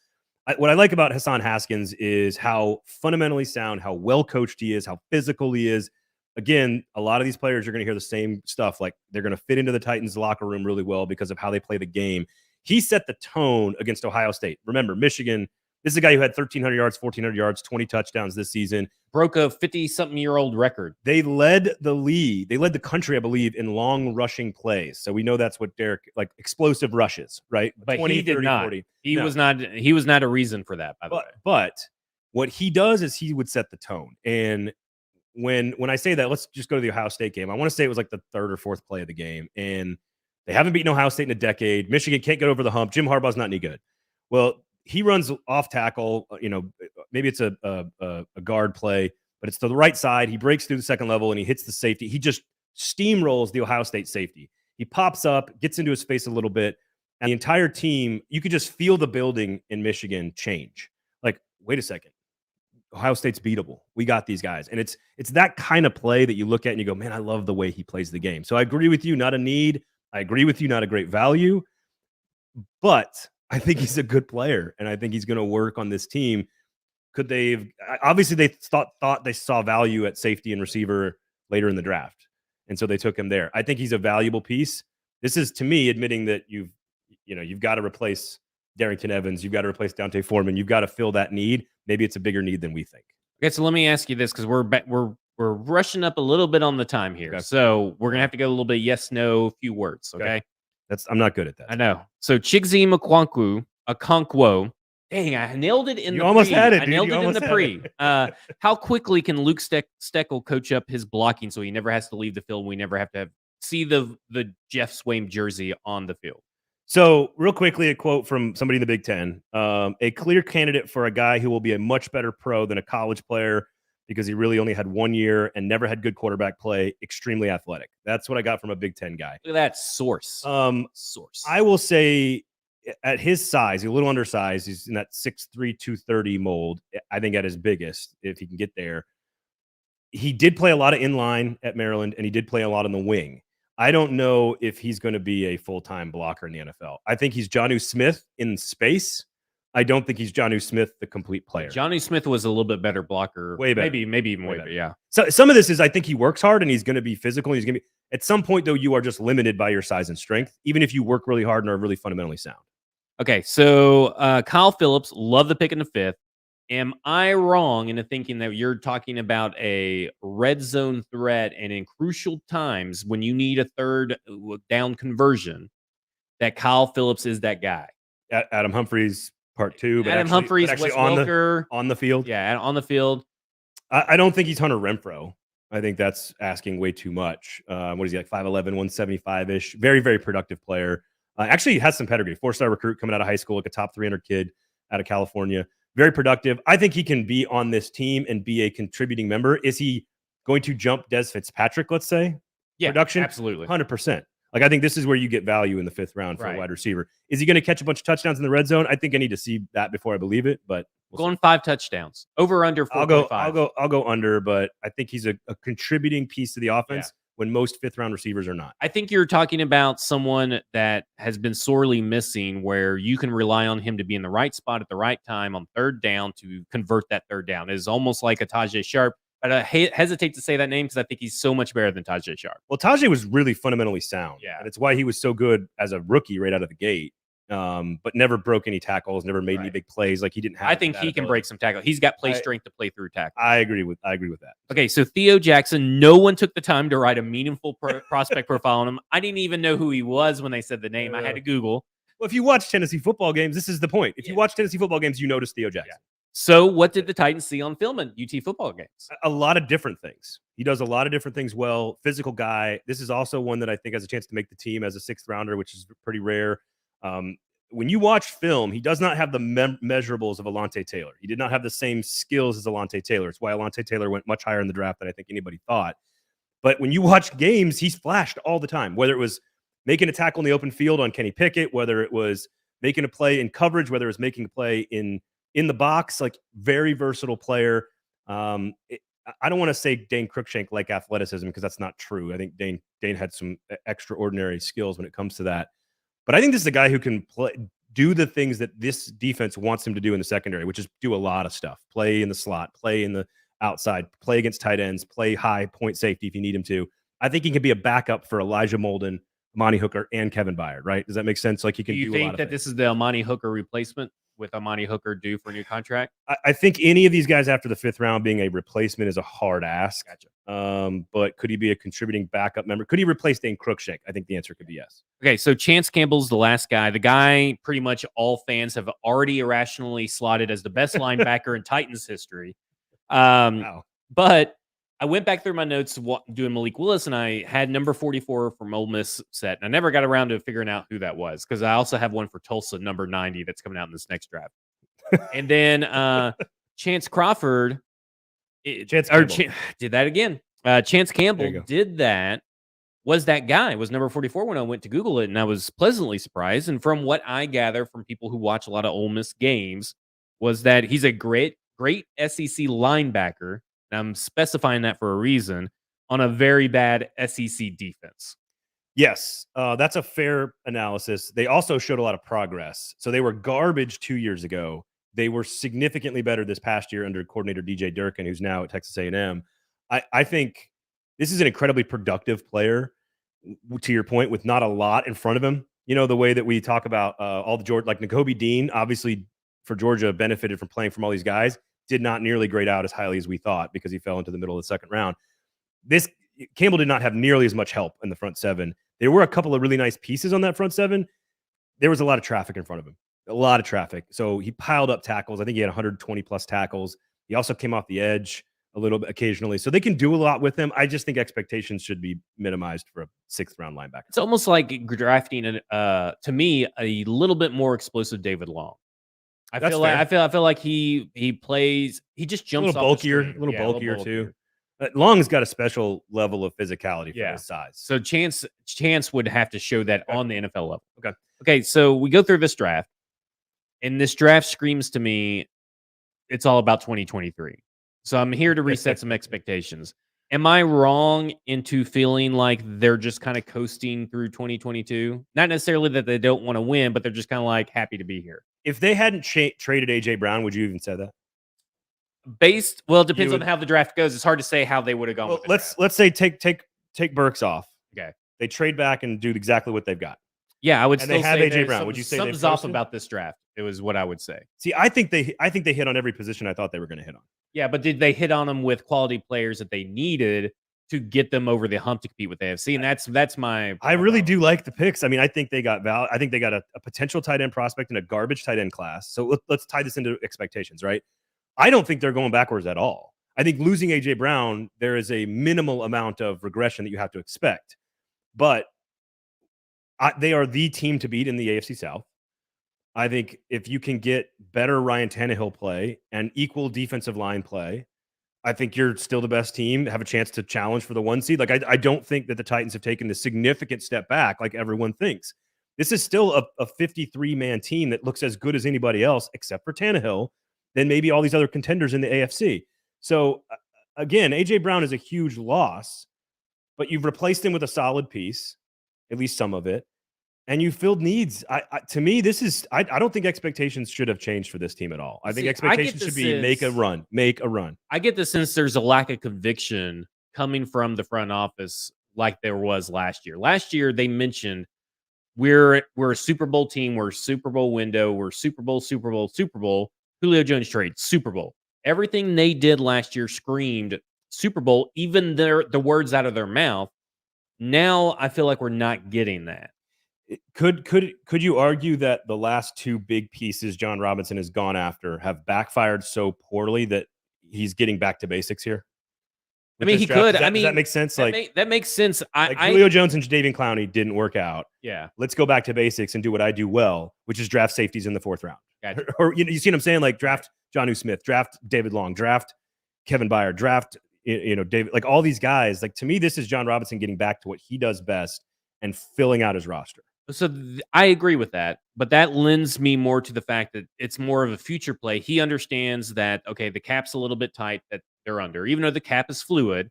What I like about Hassan Haskins is how fundamentally sound, how well coached he is, how physical he is. again, a lot of these players are going to hear the same stuff. Like they're going to fit into the Titans locker room really well because of how they play the game. He set the tone against Ohio State. Remember, Michigan, this is a guy who had 1,300 yards, 1,400 yards, 20 touchdowns this season. Broke a 50-something-year-old record. They led the league. They led the country, I believe, in long rushing plays. So we know that's what Derek, like explosive rushes, right? But 20, he did 30, not. 40. He was not a reason for that, by the way. But what he does is he would set the tone. And when I say that, let's just go to the Ohio State game. I want to say it was like the third or fourth play of the game. And they haven't beaten Ohio State in a decade. Michigan can't get over the hump. Jim Harbaugh's not any good. Well, he runs off tackle, maybe it's a guard play, but it's to the right side. He breaks through the second level and he hits the safety. He just steamrolls the Ohio State safety. He pops up, gets into his face a little bit, and the entire team, you could just feel the building in Michigan change. Like, wait a second. Ohio State's beatable. We got these guys. And it's that kind of play that you look at and you go, man, I love the way he plays the game. So I agree with you, not a need. I agree with you, not a great value. But I think he's a good player, and I think he's going to work on this team. Could they obviously they thought they saw value at safety and receiver later in the draft, and so they took him there. I think he's a valuable piece. This is, to me, admitting that you've got to replace Darrington Evans, you've got to replace Dante Foreman, you've got to fill that need. Maybe it's a bigger need than we think. Okay, so let me ask you this, because we're rushing up a little bit on the time here, so we're gonna have to go a little bit yes, no, few words. Okay. I'm not good at that. I know. So Chigoziem Okonkwo. Dang, I nailed it in you the almost pre. had it. I Dude. nailed you it in the pre. it. How quickly can Luke Steckel coach up his blocking so he never has to leave the field? We never have to see the Jeff Swaim jersey on the field. So real quickly, a quote from somebody in the Big Ten. A clear candidate for a guy who will be a much better pro than a college player because he really only had 1 year and never had good quarterback play, extremely athletic. That's what I got from a Big Ten guy. Look at that source. I will say at his size, he's a little undersized. He's in that 6'3", 230 mold. I think at his biggest, if he can get there. He did play a lot of inline at Maryland, and he did play a lot on the wing. I don't know if he's going to be a full-time blocker in the NFL. I think he's Jonnu Smith in space. I don't think he's Jonnu Smith, the complete player. Jonnu Smith was a little bit better blocker. Way better. Maybe even way better. Yeah. So some of this is I think he works hard and he's going to be physical. He's going to be at some point, though, you are just limited by your size and strength, even if you work really hard and are really fundamentally sound. Okay. So Kyle Phillips, love the pick in the fifth. Am I wrong in thinking that you're talking about a red zone threat and in crucial times when you need a third down conversion that Kyle Phillips is that guy? Adam Humphries. Part two, but Adam Humphries, Wes Welker, on the field. Yeah, on the field. I don't think he's Hunter Renfrow. I think that's asking way too much. What is he, like 5'11", 175-ish? Very, very productive player. Actually, he has some pedigree. 4-star recruit coming out of high school, like a top 300 kid out of California. Very productive. I think he can be on this team and be a contributing member. Is he going to jump Des Fitzpatrick, let's say? Yeah, production? Absolutely. 100%. Like, I think this is where you get value in the fifth round for a wide receiver. Is he going to catch a bunch of touchdowns in the red zone? I think I need to see that before I believe it, but going 5 touchdowns. Over under 4.5. I'll go under, but I think he's a contributing piece to the offense when most fifth round receivers are not. I think you're talking about someone that has been sorely missing where you can rely on him to be in the right spot at the right time on third down to convert that third down. It is almost like a Tajay Sharp. But I hesitate to say that name because I think he's so much better than Tajay Sharp. Well, Tajay was really fundamentally sound. Yeah. And it's why he was so good as a rookie right out of the gate, but never broke any tackles, never made any big plays. Like he didn't have. I think he can break some tackles. He's got play strength to play through tackle. I agree with that. Okay, so Theo Jackson, no one took the time to write a meaningful prospect profile on him. I didn't even know who he was when they said the name. I had to Google. Well, if you watch Tennessee football games, this is the point. If you watch Tennessee football games, you notice Theo Jackson. Yeah. So what did the Titans see on film in UT football games? A lot of different things. He does a lot of different things well. Physical guy. This is also one that I think has a chance to make the team as a sixth rounder, which is pretty rare. When you watch film, he does not have the measurables of Alontae Taylor. He did not have the same skills as Alontae Taylor. It's why Alontae Taylor went much higher in the draft than I think anybody thought. But when you watch games, he's flashed all the time, whether it was making a tackle in the open field on Kenny Pickett, whether it was making a play in coverage, whether it was making a play in the box, like very versatile player. I don't want to say Dane Cruikshank like athleticism because that's not true. I think Dane had some extraordinary skills when it comes to that. But I think this is a guy who can do the things that this defense wants him to do in the secondary, which is do a lot of stuff. Play in the slot, play in the outside, play against tight ends, play high point safety if you need him to. I think he can be a backup for Elijah Molden, Amani Hooker, and Kevin Byard, right? Does that make sense? Like, he can do a lot of things. Do you think that this is the Amani Hooker replacement with Amani Hooker due for a new contract? I think any of these guys after the 5th round being a replacement is a hard ask. Gotcha. But could he be a contributing backup member? Could he replace Dane Cruikshank? I think the answer could be yes. Okay, so Chance Campbell's the last guy. The guy pretty much all fans have already irrationally slotted as the best linebacker in Titans history. Wow. But I went back through my notes doing Malik Willis, and I had number 44 from Ole Miss set. And I never got around to figuring out who that was because I also have one for Tulsa, number 90, that's coming out in this next draft. And then Chance Crawford did that again. Chance Campbell did that. Was that guy, was number 44 when I went to Google it, and I was pleasantly surprised. And from what I gather from people who watch a lot of Ole Miss games, was that he's a great SEC linebacker. And I'm specifying that for a reason, on a very bad SEC defense. Yes, that's a fair analysis. They also showed a lot of progress. So they were garbage 2 years ago. They were significantly better this past year under coordinator DJ Durkin, who's now at Texas A&M. I think this is an incredibly productive player, to your point, with not a lot in front of him. You know, the way that we talk about all the Georgia, like Nakobe Dean, obviously for Georgia benefited from playing from all these guys, did not nearly grade out as highly as we thought because he fell into the middle of the 2nd round. Campbell did not have nearly as much help in the front 7. There were a couple of really nice pieces on that front 7. There was a lot of traffic in front of him, a lot of traffic. So he piled up tackles. I think he had 120 plus tackles. He also came off the edge a little bit occasionally. So they can do a lot with him. I just think expectations should be minimized for a 6th round linebacker. It's almost like drafting, to me, a little bit more explosive David Long. I feel like he plays, he just jumps a little bulkier too. Long's got a special level of physicality for his size. So Chance would have to show that on the NFL level. Okay. So we go through this draft, and this draft screams to me, it's all about 2023. So I'm here to reset some expectations. Am I wrong into feeling like they're just kind of coasting through 2022? Not necessarily that they don't want to win, but they're just kind of like happy to be here. If they hadn't traded AJ Brown, would you even say that? It depends on how the draft goes. It's hard to say how they would have gone. Let's say take Burks off. Okay, they trade back and do exactly what they've got. Yeah, I would. And still they have say AJ Brown. Would you say something's off about this draft? It was what I would say. See, I think they hit on every position I thought they were going to hit on. Yeah, but did they hit on them with quality players that they needed to get them over the hump to compete with AFC? And that's my. I really do like the picks. I mean, I think they got I think they got a potential tight end prospect in a garbage tight end class. So let's tie this into expectations, right? I don't think they're going backwards at all. I think losing AJ Brown, there is a minimal amount of regression that you have to expect, but they are the team to beat in the AFC South. I think if you can get better Ryan Tannehill play and equal defensive line play, I think you're still the best team, have a chance to challenge for the 1 seed. Like, I don't think that the Titans have taken a significant step back like everyone thinks. This is still a 53-man team that looks as good as anybody else, except for Tannehill, than maybe all these other contenders in the AFC. So, again, A.J. Brown is a huge loss, but you've replaced him with a solid piece, at least some of it, and you filled needs. To me, this is – I don't think expectations should have changed for this team at all. I think expectations should be make a run. I get the sense there's a lack of conviction coming from the front office like there was last year. Last year, they mentioned we're a Super Bowl team, we're a Super Bowl window, we're Super Bowl, Julio Jones trade, Super Bowl. Everything they did last year screamed Super Bowl, even the words out of their mouth. Now I feel like we're not getting that. Could you argue that the last 2 big pieces John Robinson has gone after have backfired so poorly that he's getting back to basics here? I mean, he could. Does that make sense? That makes sense. Julio Jones and Jadeveon Clowney didn't work out. Yeah. Let's go back to basics and do what I do well, which is draft safeties in the 4th round. Gotcha. Or you see what I'm saying? Like, draft Jonnu Smith, draft David Long, draft Kevin Byard, draft David. Like, all these guys. Like, to me, this is John Robinson getting back to what he does best and filling out his roster. So I agree with that, but that lends me more to the fact that it's more of a future play. He understands that, okay, the cap's a little bit tight that they're under, even though the cap is fluid.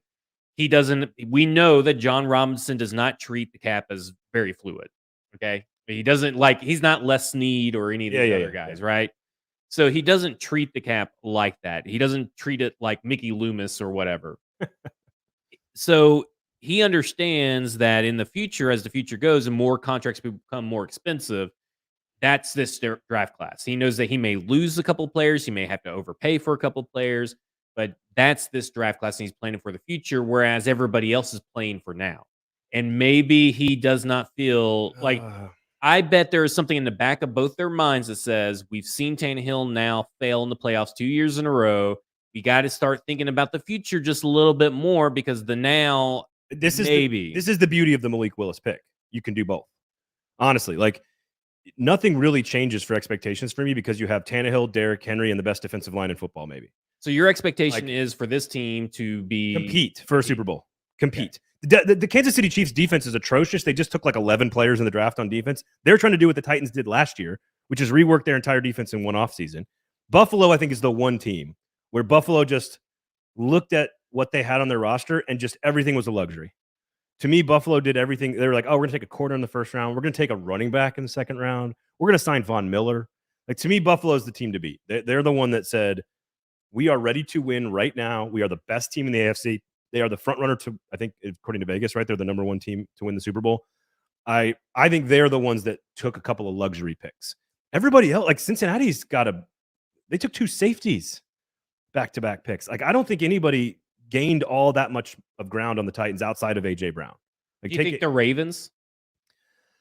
We know that John Robinson does not treat the cap as very fluid. Okay. He doesn't he's not Les Snead or any of these other guys. Right. So he doesn't treat the cap like that. He doesn't treat it like Mickey Loomis or whatever. So he understands that in the future, as the future goes and more contracts become more expensive, that's this draft class. He knows that he may lose a couple players. He may have to overpay for a couple players, but that's this draft class and he's planning for the future, whereas everybody else is playing for now. And maybe he does not feel like I bet there is something in the back of both their minds that says, we've seen Tannehill now fail in the playoffs 2 years in a row. We got to start thinking about the future just a little bit more because the now, this is maybe. This is the beauty of the Malik Willis pick. You can do both. Honestly, like nothing really changes for expectations for me because you have Tannehill, Derrick Henry, and the best defensive line in football, maybe. So your expectation is for this team to compete for a Super Bowl. Compete. Okay. The Kansas City Chiefs defense is atrocious. They just took like 11 players in the draft on defense. They're trying to do what the Titans did last year, which is rework their entire defense in one offseason. Buffalo, I think, is the one team where Buffalo just looked at what they had on their roster and just everything was a luxury. To me, Buffalo did everything. They were like, oh, we're going to take a corner in the first round. We're going to take a running back in the second round. We're going to sign Von Miller. Like, to me, Buffalo is the team to beat. They're the one that said, we are ready to win right now. We are the best team in the AFC. They are the front runner to, I think, according to Vegas, right? They're the number one team to win the Super Bowl. I think they're the ones that took a couple of luxury picks. Everybody else, like Cincinnati's they took 2 safeties back-to-back picks. Like, I don't think anybody gained all that much of ground on the Titans outside of A.J. Brown. Like, do you think the Ravens?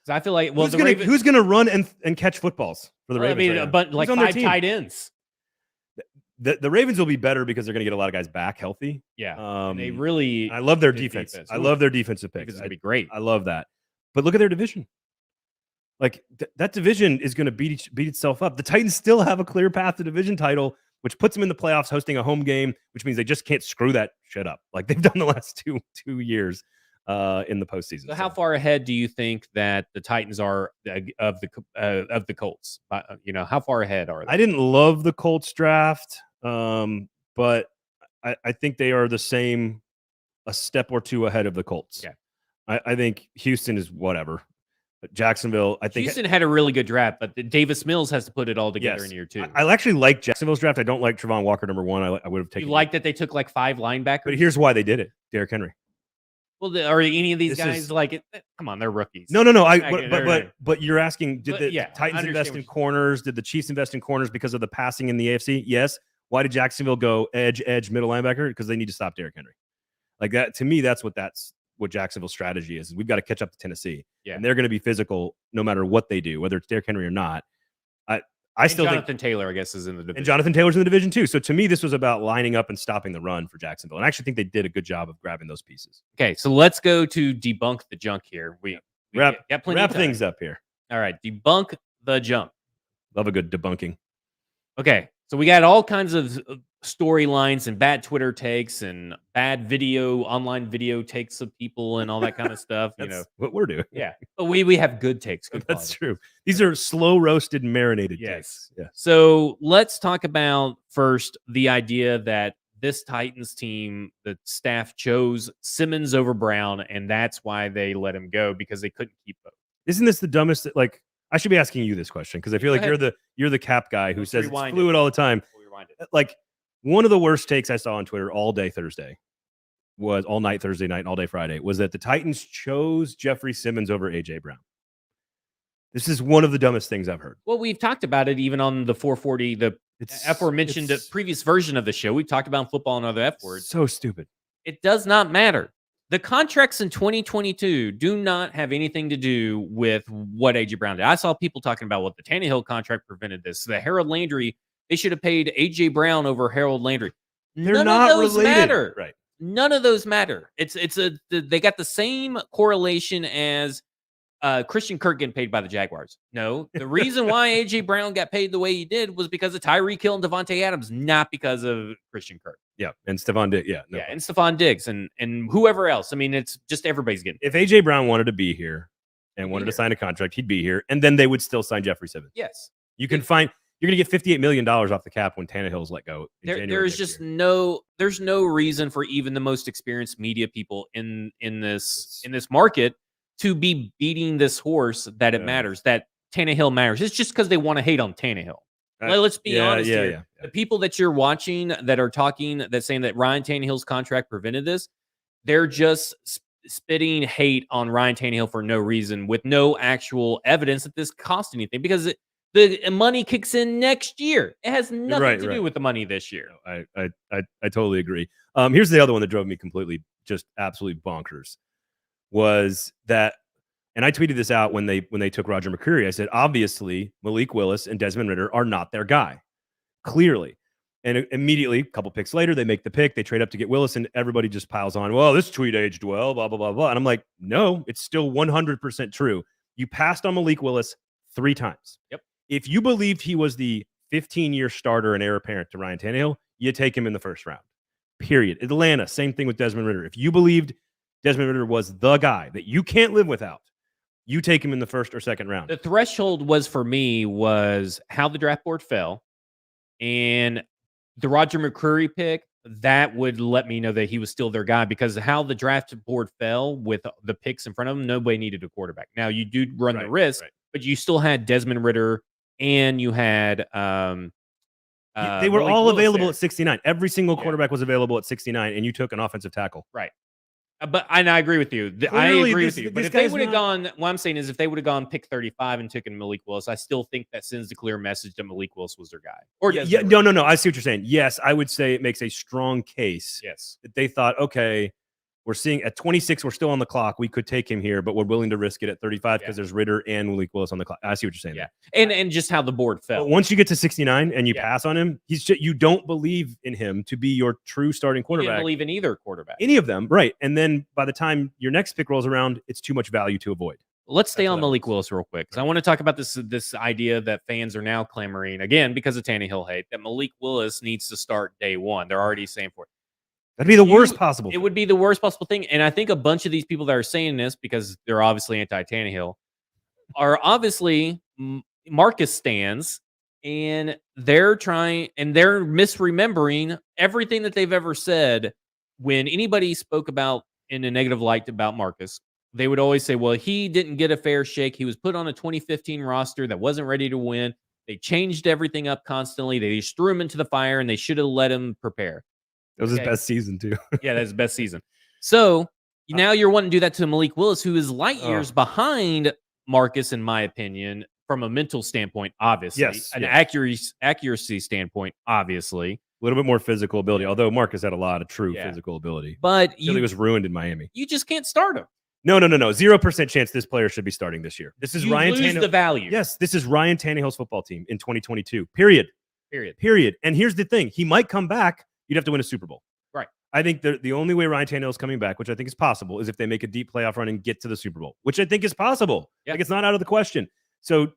Because I feel like, well, who's going to run and catch footballs for the Ravens? I mean, but like 5 tight ends. The Ravens will be better because they're going to get a lot of guys back healthy. Yeah, and they really. I love their defense. I love their defensive picks. It's going to be great. I love that. But look at their division. Like that division is going to beat itself up. The Titans still have a clear path to division title, which puts them in the playoffs, hosting a home game, which means they just can't screw that shit up like they've done the last two years in the postseason. So how far ahead do you think that the Titans are of the Colts? How far ahead are they? I didn't love the Colts draft. But I think they are the same, a step or two ahead of the Colts. Yeah. I think Houston is whatever. But Jacksonville, I think Houston had a really good draft, but Davis Mills has to put it all together in year 2. I actually like Jacksonville's draft. I don't like Travon Walker number 1. I would have taken. You like that they took like 5 linebackers? But here's why they did it: Derrick Henry. Well, are any of these guys like it? Come on, they're rookies. No. But you're asking, did the Titans invest in corners? Did the Chiefs invest in corners because of the passing in the AFC? Yes. Why did Jacksonville go edge, middle linebacker? Because they need to stop Derrick Henry. Like that, to me, that's what Jacksonville's strategy is. We've got to catch up to Tennessee. Yeah. And they're going to be physical no matter what they do, whether it's Derrick Henry or not. I still think Jonathan Taylor, I guess, is in the division. And Jonathan Taylor's in the division too. So to me, this was about lining up and stopping the run for Jacksonville. And I actually think they did a good job of grabbing those pieces. Okay, so let's go to debunk the junk here. We wrap things up here. All right, debunk the junk. Love a good debunking. Okay, so we got all kinds of storylines and bad Twitter takes and bad online video takes of people and all that kind of stuff. That's what we're doing. Yeah, but we have good takes. Good That's true. These are slow roasted, marinated takes. Yeah. So let's talk about first the idea that this Titans team, the staff chose Simmons over Brown, and that's why they let him go because they couldn't keep both. Isn't this the dumbest? Like, I should be asking you this question because I feel like you're the cap guy who says it's fluid all the time. Like, one of the worst takes I saw on Twitter all night Thursday night, and all day Friday was that the Titans chose Jeffrey Simmons over A.J. Brown. This is one of the dumbest things I've heard. Well, we've talked about it even on the 440, the aforementioned previous version of the show. We've talked about football and other F words. So stupid. It does not matter. The contracts in 2022 do not have anything to do with what A.J. Brown did. I saw people talking about what the Tannehill contract prevented this. The Harold Landry, they should have paid A.J. Brown over Harold Landry. None of those matter. Right. None of those matter. They got the same correlation as Christian Kirk getting paid by the Jaguars. No, the reason why A.J. Brown got paid the way he did was because of Tyreek Hill and Devontae Adams, not because of Christian Kirk. Yeah, and Stephon Diggs. And Stephon Diggs and whoever else. I mean, it's just everybody's getting. If A.J. Brown wanted to be here and wanted to sign a contract, he'd be here, and then they would still sign Jeffrey Simmons. Yes, you're going to get $58 million off the cap when Tannehill's let go. There's just no reason for even the most experienced media people in this market to be beating this horse that it matters, that Tannehill matters. It's just because they want to hate on Tannehill. Let's be honest here. Yeah. The people that you're watching that are talking, that saying that Ryan Tannehill's contract prevented this, they're just spitting hate on Ryan Tannehill for no reason, with no actual evidence that this cost anything, because the money kicks in next year. It has nothing to do with the money this year. I totally agree. Here's the other one that drove me completely just absolutely bonkers was that, and I tweeted this out when they took Roger McCreary. I said, obviously, Malik Willis and Desmond Ridder are not their guy, clearly. And immediately, a couple picks later, they make the pick. They trade up to get Willis, and everybody just piles on, well, this tweet aged well, blah, blah, blah, blah. And I'm like, no, it's still 100% true. You passed on Malik Willis 3 times. Yep. If you believed he was the 15-year starter and heir apparent to Ryan Tannehill, you take him in the first round, period. Atlanta, same thing with Desmond Ridder. If you believed Desmond Ridder was the guy that you can't live without, you take him in the first or second round. The threshold for me was how the draft board fell, and the Roger McCreary pick, that would let me know that he was still their guy, because how the draft board fell with the picks in front of him, nobody needed a quarterback. Now, you do run the risk, but you still had Desmond Ridder, and you had they were Malik all Willis available there. at 69. Every single quarterback was available at 69, and you took an offensive tackle. Right. But I agree with you. I agree with you. But if they would have gone, what I'm saying is, if they would have gone pick 35 and taken Malik Willis, I still think that sends the clear message that Malik Willis was their guy. Or no. I see what you're saying. Yes, I would say it makes a strong case. Yes, that they thought, okay, we're seeing at 26, we're still on the clock. We could take him here, but we're willing to risk it at 35 because there's Ridder and Malik Willis on the clock. I see what you're saying. Yeah, and just how the board fell. But once you get to 69 and you pass on him, you don't believe in him to be your true starting quarterback. You didn't believe in either quarterback, any of them, right? And then by the time your next pick rolls around, it's too much value to avoid. Let's stay on Malik Willis real quick, because I want to talk about this idea that fans are now clamoring again because of Tannehill hate that Malik Willis needs to start day one. They're already saying for it. That'd be the worst possible thing. It would be the worst possible thing. And I think a bunch of these people that are saying this, because they're obviously anti-Tannehill, are obviously Marcus stands, and they're misremembering everything that they've ever said. When anybody spoke about in a negative light about Marcus, they would always say, well, he didn't get a fair shake. He was put on a 2015 roster that wasn't ready to win. They changed everything up constantly. They just threw him into the fire, and they should have let him prepare. It was his best season, too. Yeah, that's his best season. So now you're wanting to do that to Malik Willis, who is light years behind Marcus, in my opinion, from a mental standpoint, obviously. An accuracy standpoint, obviously. A little bit more physical ability, although Marcus had a lot of true physical ability. But he was ruined in Miami. You just can't start him. No. 0% chance this player should be starting this year. This is Ryan Tannehill. The value. Yes, this is Ryan Tannehill's football team in 2022. Period. And here's the thing. He might come back. You'd have to win a Super Bowl. Right. I think the only way Ryan Tannehill is coming back, which I think is possible, is if they make a deep playoff run and get to the Super Bowl, which I think is possible. Like, it's not out of the question. So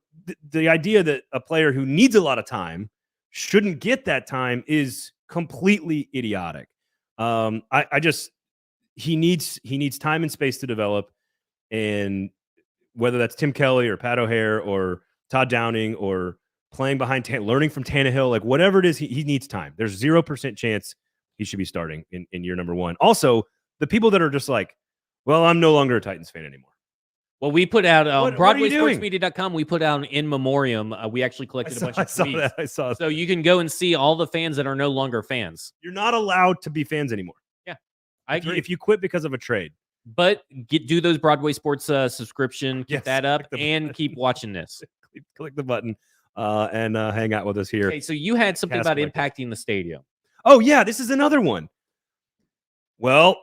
the idea that a player who needs a lot of time shouldn't get that time is completely idiotic. He needs time and space to develop, and whether that's Tim Kelly or Pat O'Hare or Todd Downing or playing behind learning from Tannehill, like whatever it is, he needs time. There's 0% chance he should be starting in year number one. Also, the people that are just like, well, I'm no longer a Titans fan anymore. Well, we put out on BroadwaySportsMedia.com. We put out an in memoriam. We actually collected a bunch of tweets. I saw that. So you can go and see all the fans that are no longer fans. You're not allowed to be fans anymore. Yeah, I agree. If you quit because of a trade. But do those Broadway Sports subscription, keep that up, and keep watching this. Click the button and hang out with us here. Okay, so you had something about impacting the stadium. Oh, yeah, this is another one. Well,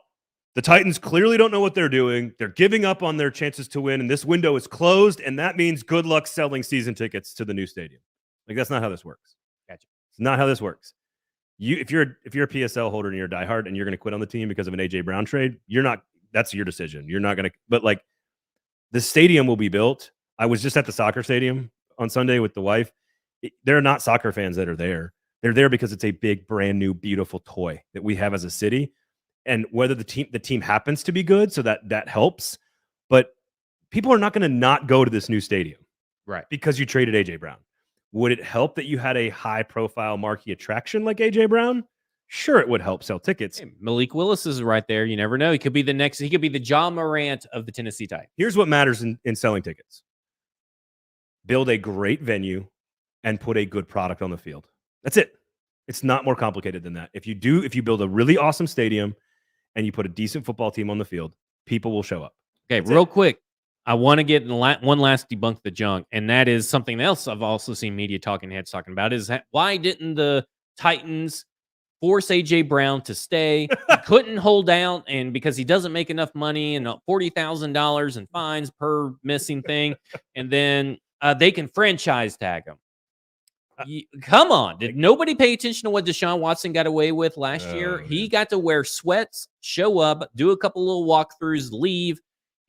the Titans clearly don't know what they're doing. They're giving up on their chances to win, and this window is closed, and that means good luck selling season tickets to the new stadium. Like, that's not how this works. Gotcha. It's not how this works. If you're a PSL holder and you're a diehard and you're going to quit on the team because of an A.J. Brown trade, you're not. That's your decision. You're not going to. But, like, the stadium will be built. I was just at the soccer stadium on Sunday with the wife. There are not soccer fans that are there. They're there because it's a big, brand new, beautiful toy that we have as a city. And whether the team happens to be good, so that helps. But people are not going to not go to this new stadium, right? Because you traded AJ Brown. Would it help that you had a high-profile marquee attraction like AJ Brown? Sure, it would help sell tickets. Hey, Malik Willis is right there. You never know. He could be the next. He could be the John Morant of the Tennessee Titans. Here's what matters in selling tickets: build a great venue and put a good product on the field. That's it. It's not more complicated than that. If you build a really awesome stadium and you put a decent football team on the field, people will show up. Okay, That's real it. quick. I want to get one last debunk the junk, and that is something else I've also seen media talking heads talking about is why didn't the Titans force A.J. Brown to stay? He couldn't hold out, and because he doesn't make enough money and $40,000 in fines per missing thing, and then they can franchise tag him. Come on. Did nobody pay attention to what Deshaun Watson got away with last year? Man. He got to wear sweats, show up, do a couple little walkthroughs, leave,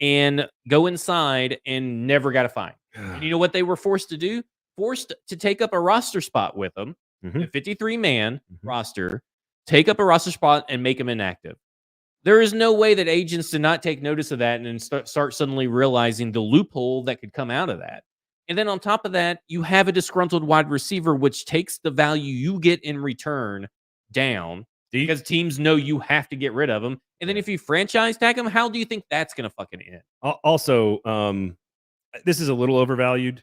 and go inside and never got a fine. And you know what they were forced to do? Forced to take up a roster spot with him, a 53-man roster, take up a roster spot and make him inactive. There is no way that agents did not take notice of that and then start suddenly realizing the loophole that could come out of that. And then on top of that, you have a disgruntled wide receiver, which takes the value you get in return down because teams know you have to get rid of him. And then if you franchise tag him, how do you think that's going to fucking end? Also, this is a little overvalued,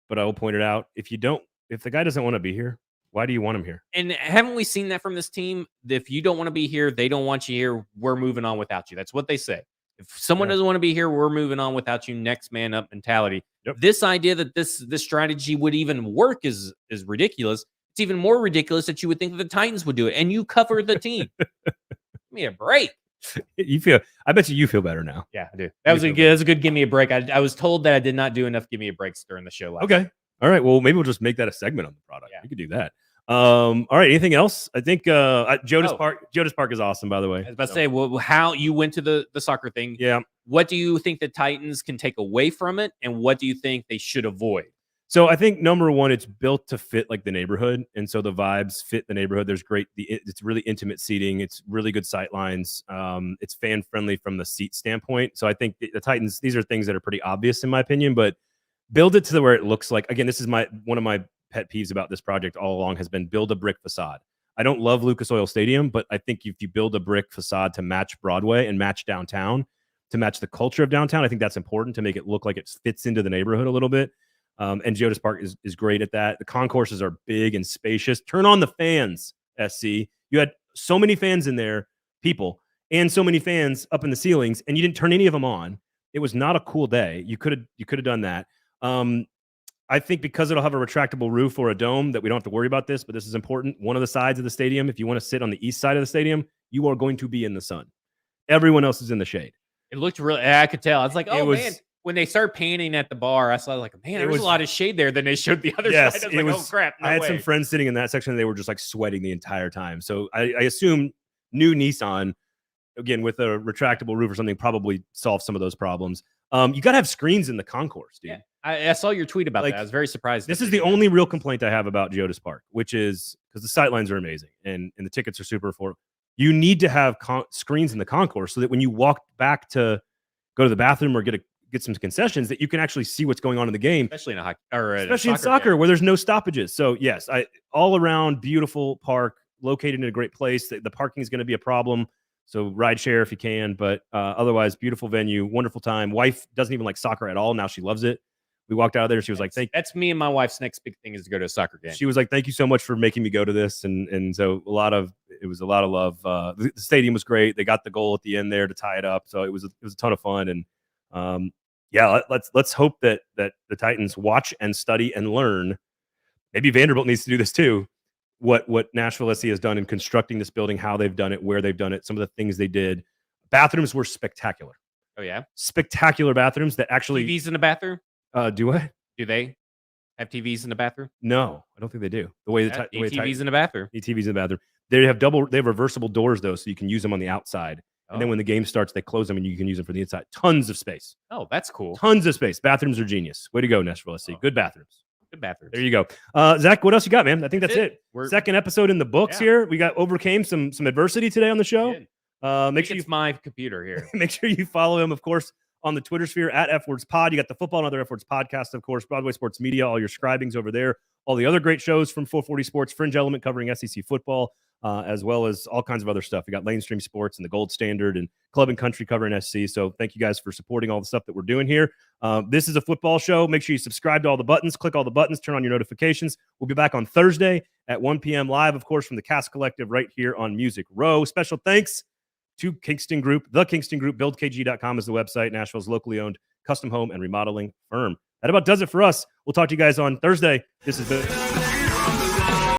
but I will point it out. If the guy doesn't want to be here, why do you want him here? And haven't we seen that from this team? If you don't want to be here, they don't want you here. We're moving on without you. That's what they say. If someone doesn't want to be here, we're moving on without you. Next man up mentality. Yep. This idea that this strategy would even work is ridiculous. It's even more ridiculous that you would think that the Titans would do it, and you cover the team. Give me a break. I bet you feel better now. Yeah, I do. That was a good give me a break. I was told that I did not do enough give me a breaks during the show last week. All right. Well, maybe we'll just make that a segment on the product. Yeah. You could do that. All right. Anything else? I think Jonas Park is awesome, by the way. I was about to say, well, how you went to the soccer thing. Yeah. What do you think the Titans can take away from it, and what do you think they should avoid? So I think number one, it's built to fit like the neighborhood, and so the vibes fit the neighborhood. There's it's really intimate seating. It's really good sight lines. It's fan friendly from the seat standpoint. So I think the Titans, these are things that are pretty obvious in my opinion, but build it to where it looks like. Again, this is one of my pet peeves about this project all along has been build a brick facade. I don't love Lucas Oil Stadium, but I think if you build a brick facade to match Broadway and match downtown, to match the culture of downtown, I think that's important to make it look like it fits into the neighborhood a little bit. And Jonas Park is great at that. The concourses are big and spacious. Turn on the fans, SC. You had so many fans in there, people, and so many fans up in the ceilings, and you didn't turn any of them on. It was not a cool day. You could have done that. I think because it'll have a retractable roof or a dome that we don't have to worry about this, but this is important. One of the sides of the stadium, if you want to sit on the east side of the stadium, you are going to be in the sun. Everyone else is in the shade. It looked really, I could tell. I was like, man. When they started painting at the bar, I saw like, man, there was a lot of shade there. Then they showed the other side. I was like, oh crap, no I had way. some friends sitting in that section and they were just like sweating the entire time. So I assume new Nissan, again, with a retractable roof or something, probably solve some of those problems. You got to have screens in the concourse, dude. Yeah. I saw your tweet about that. I was very surprised. This is the only real complaint I have about Jonas Park, which is because the sightlines are amazing and the tickets are super affordable. You need to have screens in the concourse so that when you walk back to go to the bathroom or get some concessions, that you can actually see what's going on in the game, especially in hockey or especially in soccer where there's no stoppages. So yes, all around beautiful park, located in a great place. The parking is going to be a problem. So ride share if you can, but otherwise beautiful venue, wonderful time. Wife doesn't even like soccer at all. Now she loves it. We walked out of there and she was like, that's me and my wife's next big thing is to go to a soccer game. She was like, thank you so much for making me go to this. And so it was a lot of love. The stadium was great. They got the goal at the end there to tie it up. So it was a ton of fun. And let's hope that the Titans watch and study and learn. Maybe Vanderbilt needs to do this too. What Nashville SC has done in constructing this building, how they've done it, where they've done it, some of the things they did. Bathrooms were spectacular. Oh yeah, spectacular bathrooms that actually TVs in the bathroom. Do I? Do they have TVs in the bathroom? No, I don't think they do. The way TVs in the bathroom. TVs in the bathroom. They have reversible doors though, so you can use them on the outside. And then when the game starts, they close them and you can use them from the inside. Tons of space. Oh, that's cool. Tons of space. Bathrooms are genius. Way to go, Nashville SC. Good bathrooms. Good bathrooms. There you go. Zach, what else you got, man? I think that's it. Second episode in the books here. We overcame some adversity today on the show. Make sure it's my computer here. Make sure you follow him, of course, on the Twitter sphere at FWordsPod. You got the Football and Other F Words podcast, of course, Broadway Sports Media, all your scribings over there. All the other great shows from 440 Sports, Fringe Element covering SEC football. as well as all kinds of other stuff. We got Lamestream Sports and the Gold Standard and Club and Country covering SC. So thank you guys for supporting all the stuff that we're doing here. This is a football show. Make sure you subscribe to all the buttons, click all the buttons, turn on your notifications. We'll be back on Thursday at 1 p.m. live, of course, from the Cast Collective right here on Music Row. Special thanks to Kingston Group. The Kingston Group, buildkg.com is the website, Nashville's locally owned custom home and remodeling firm. That about does it for us. We'll talk to you guys on Thursday. This is the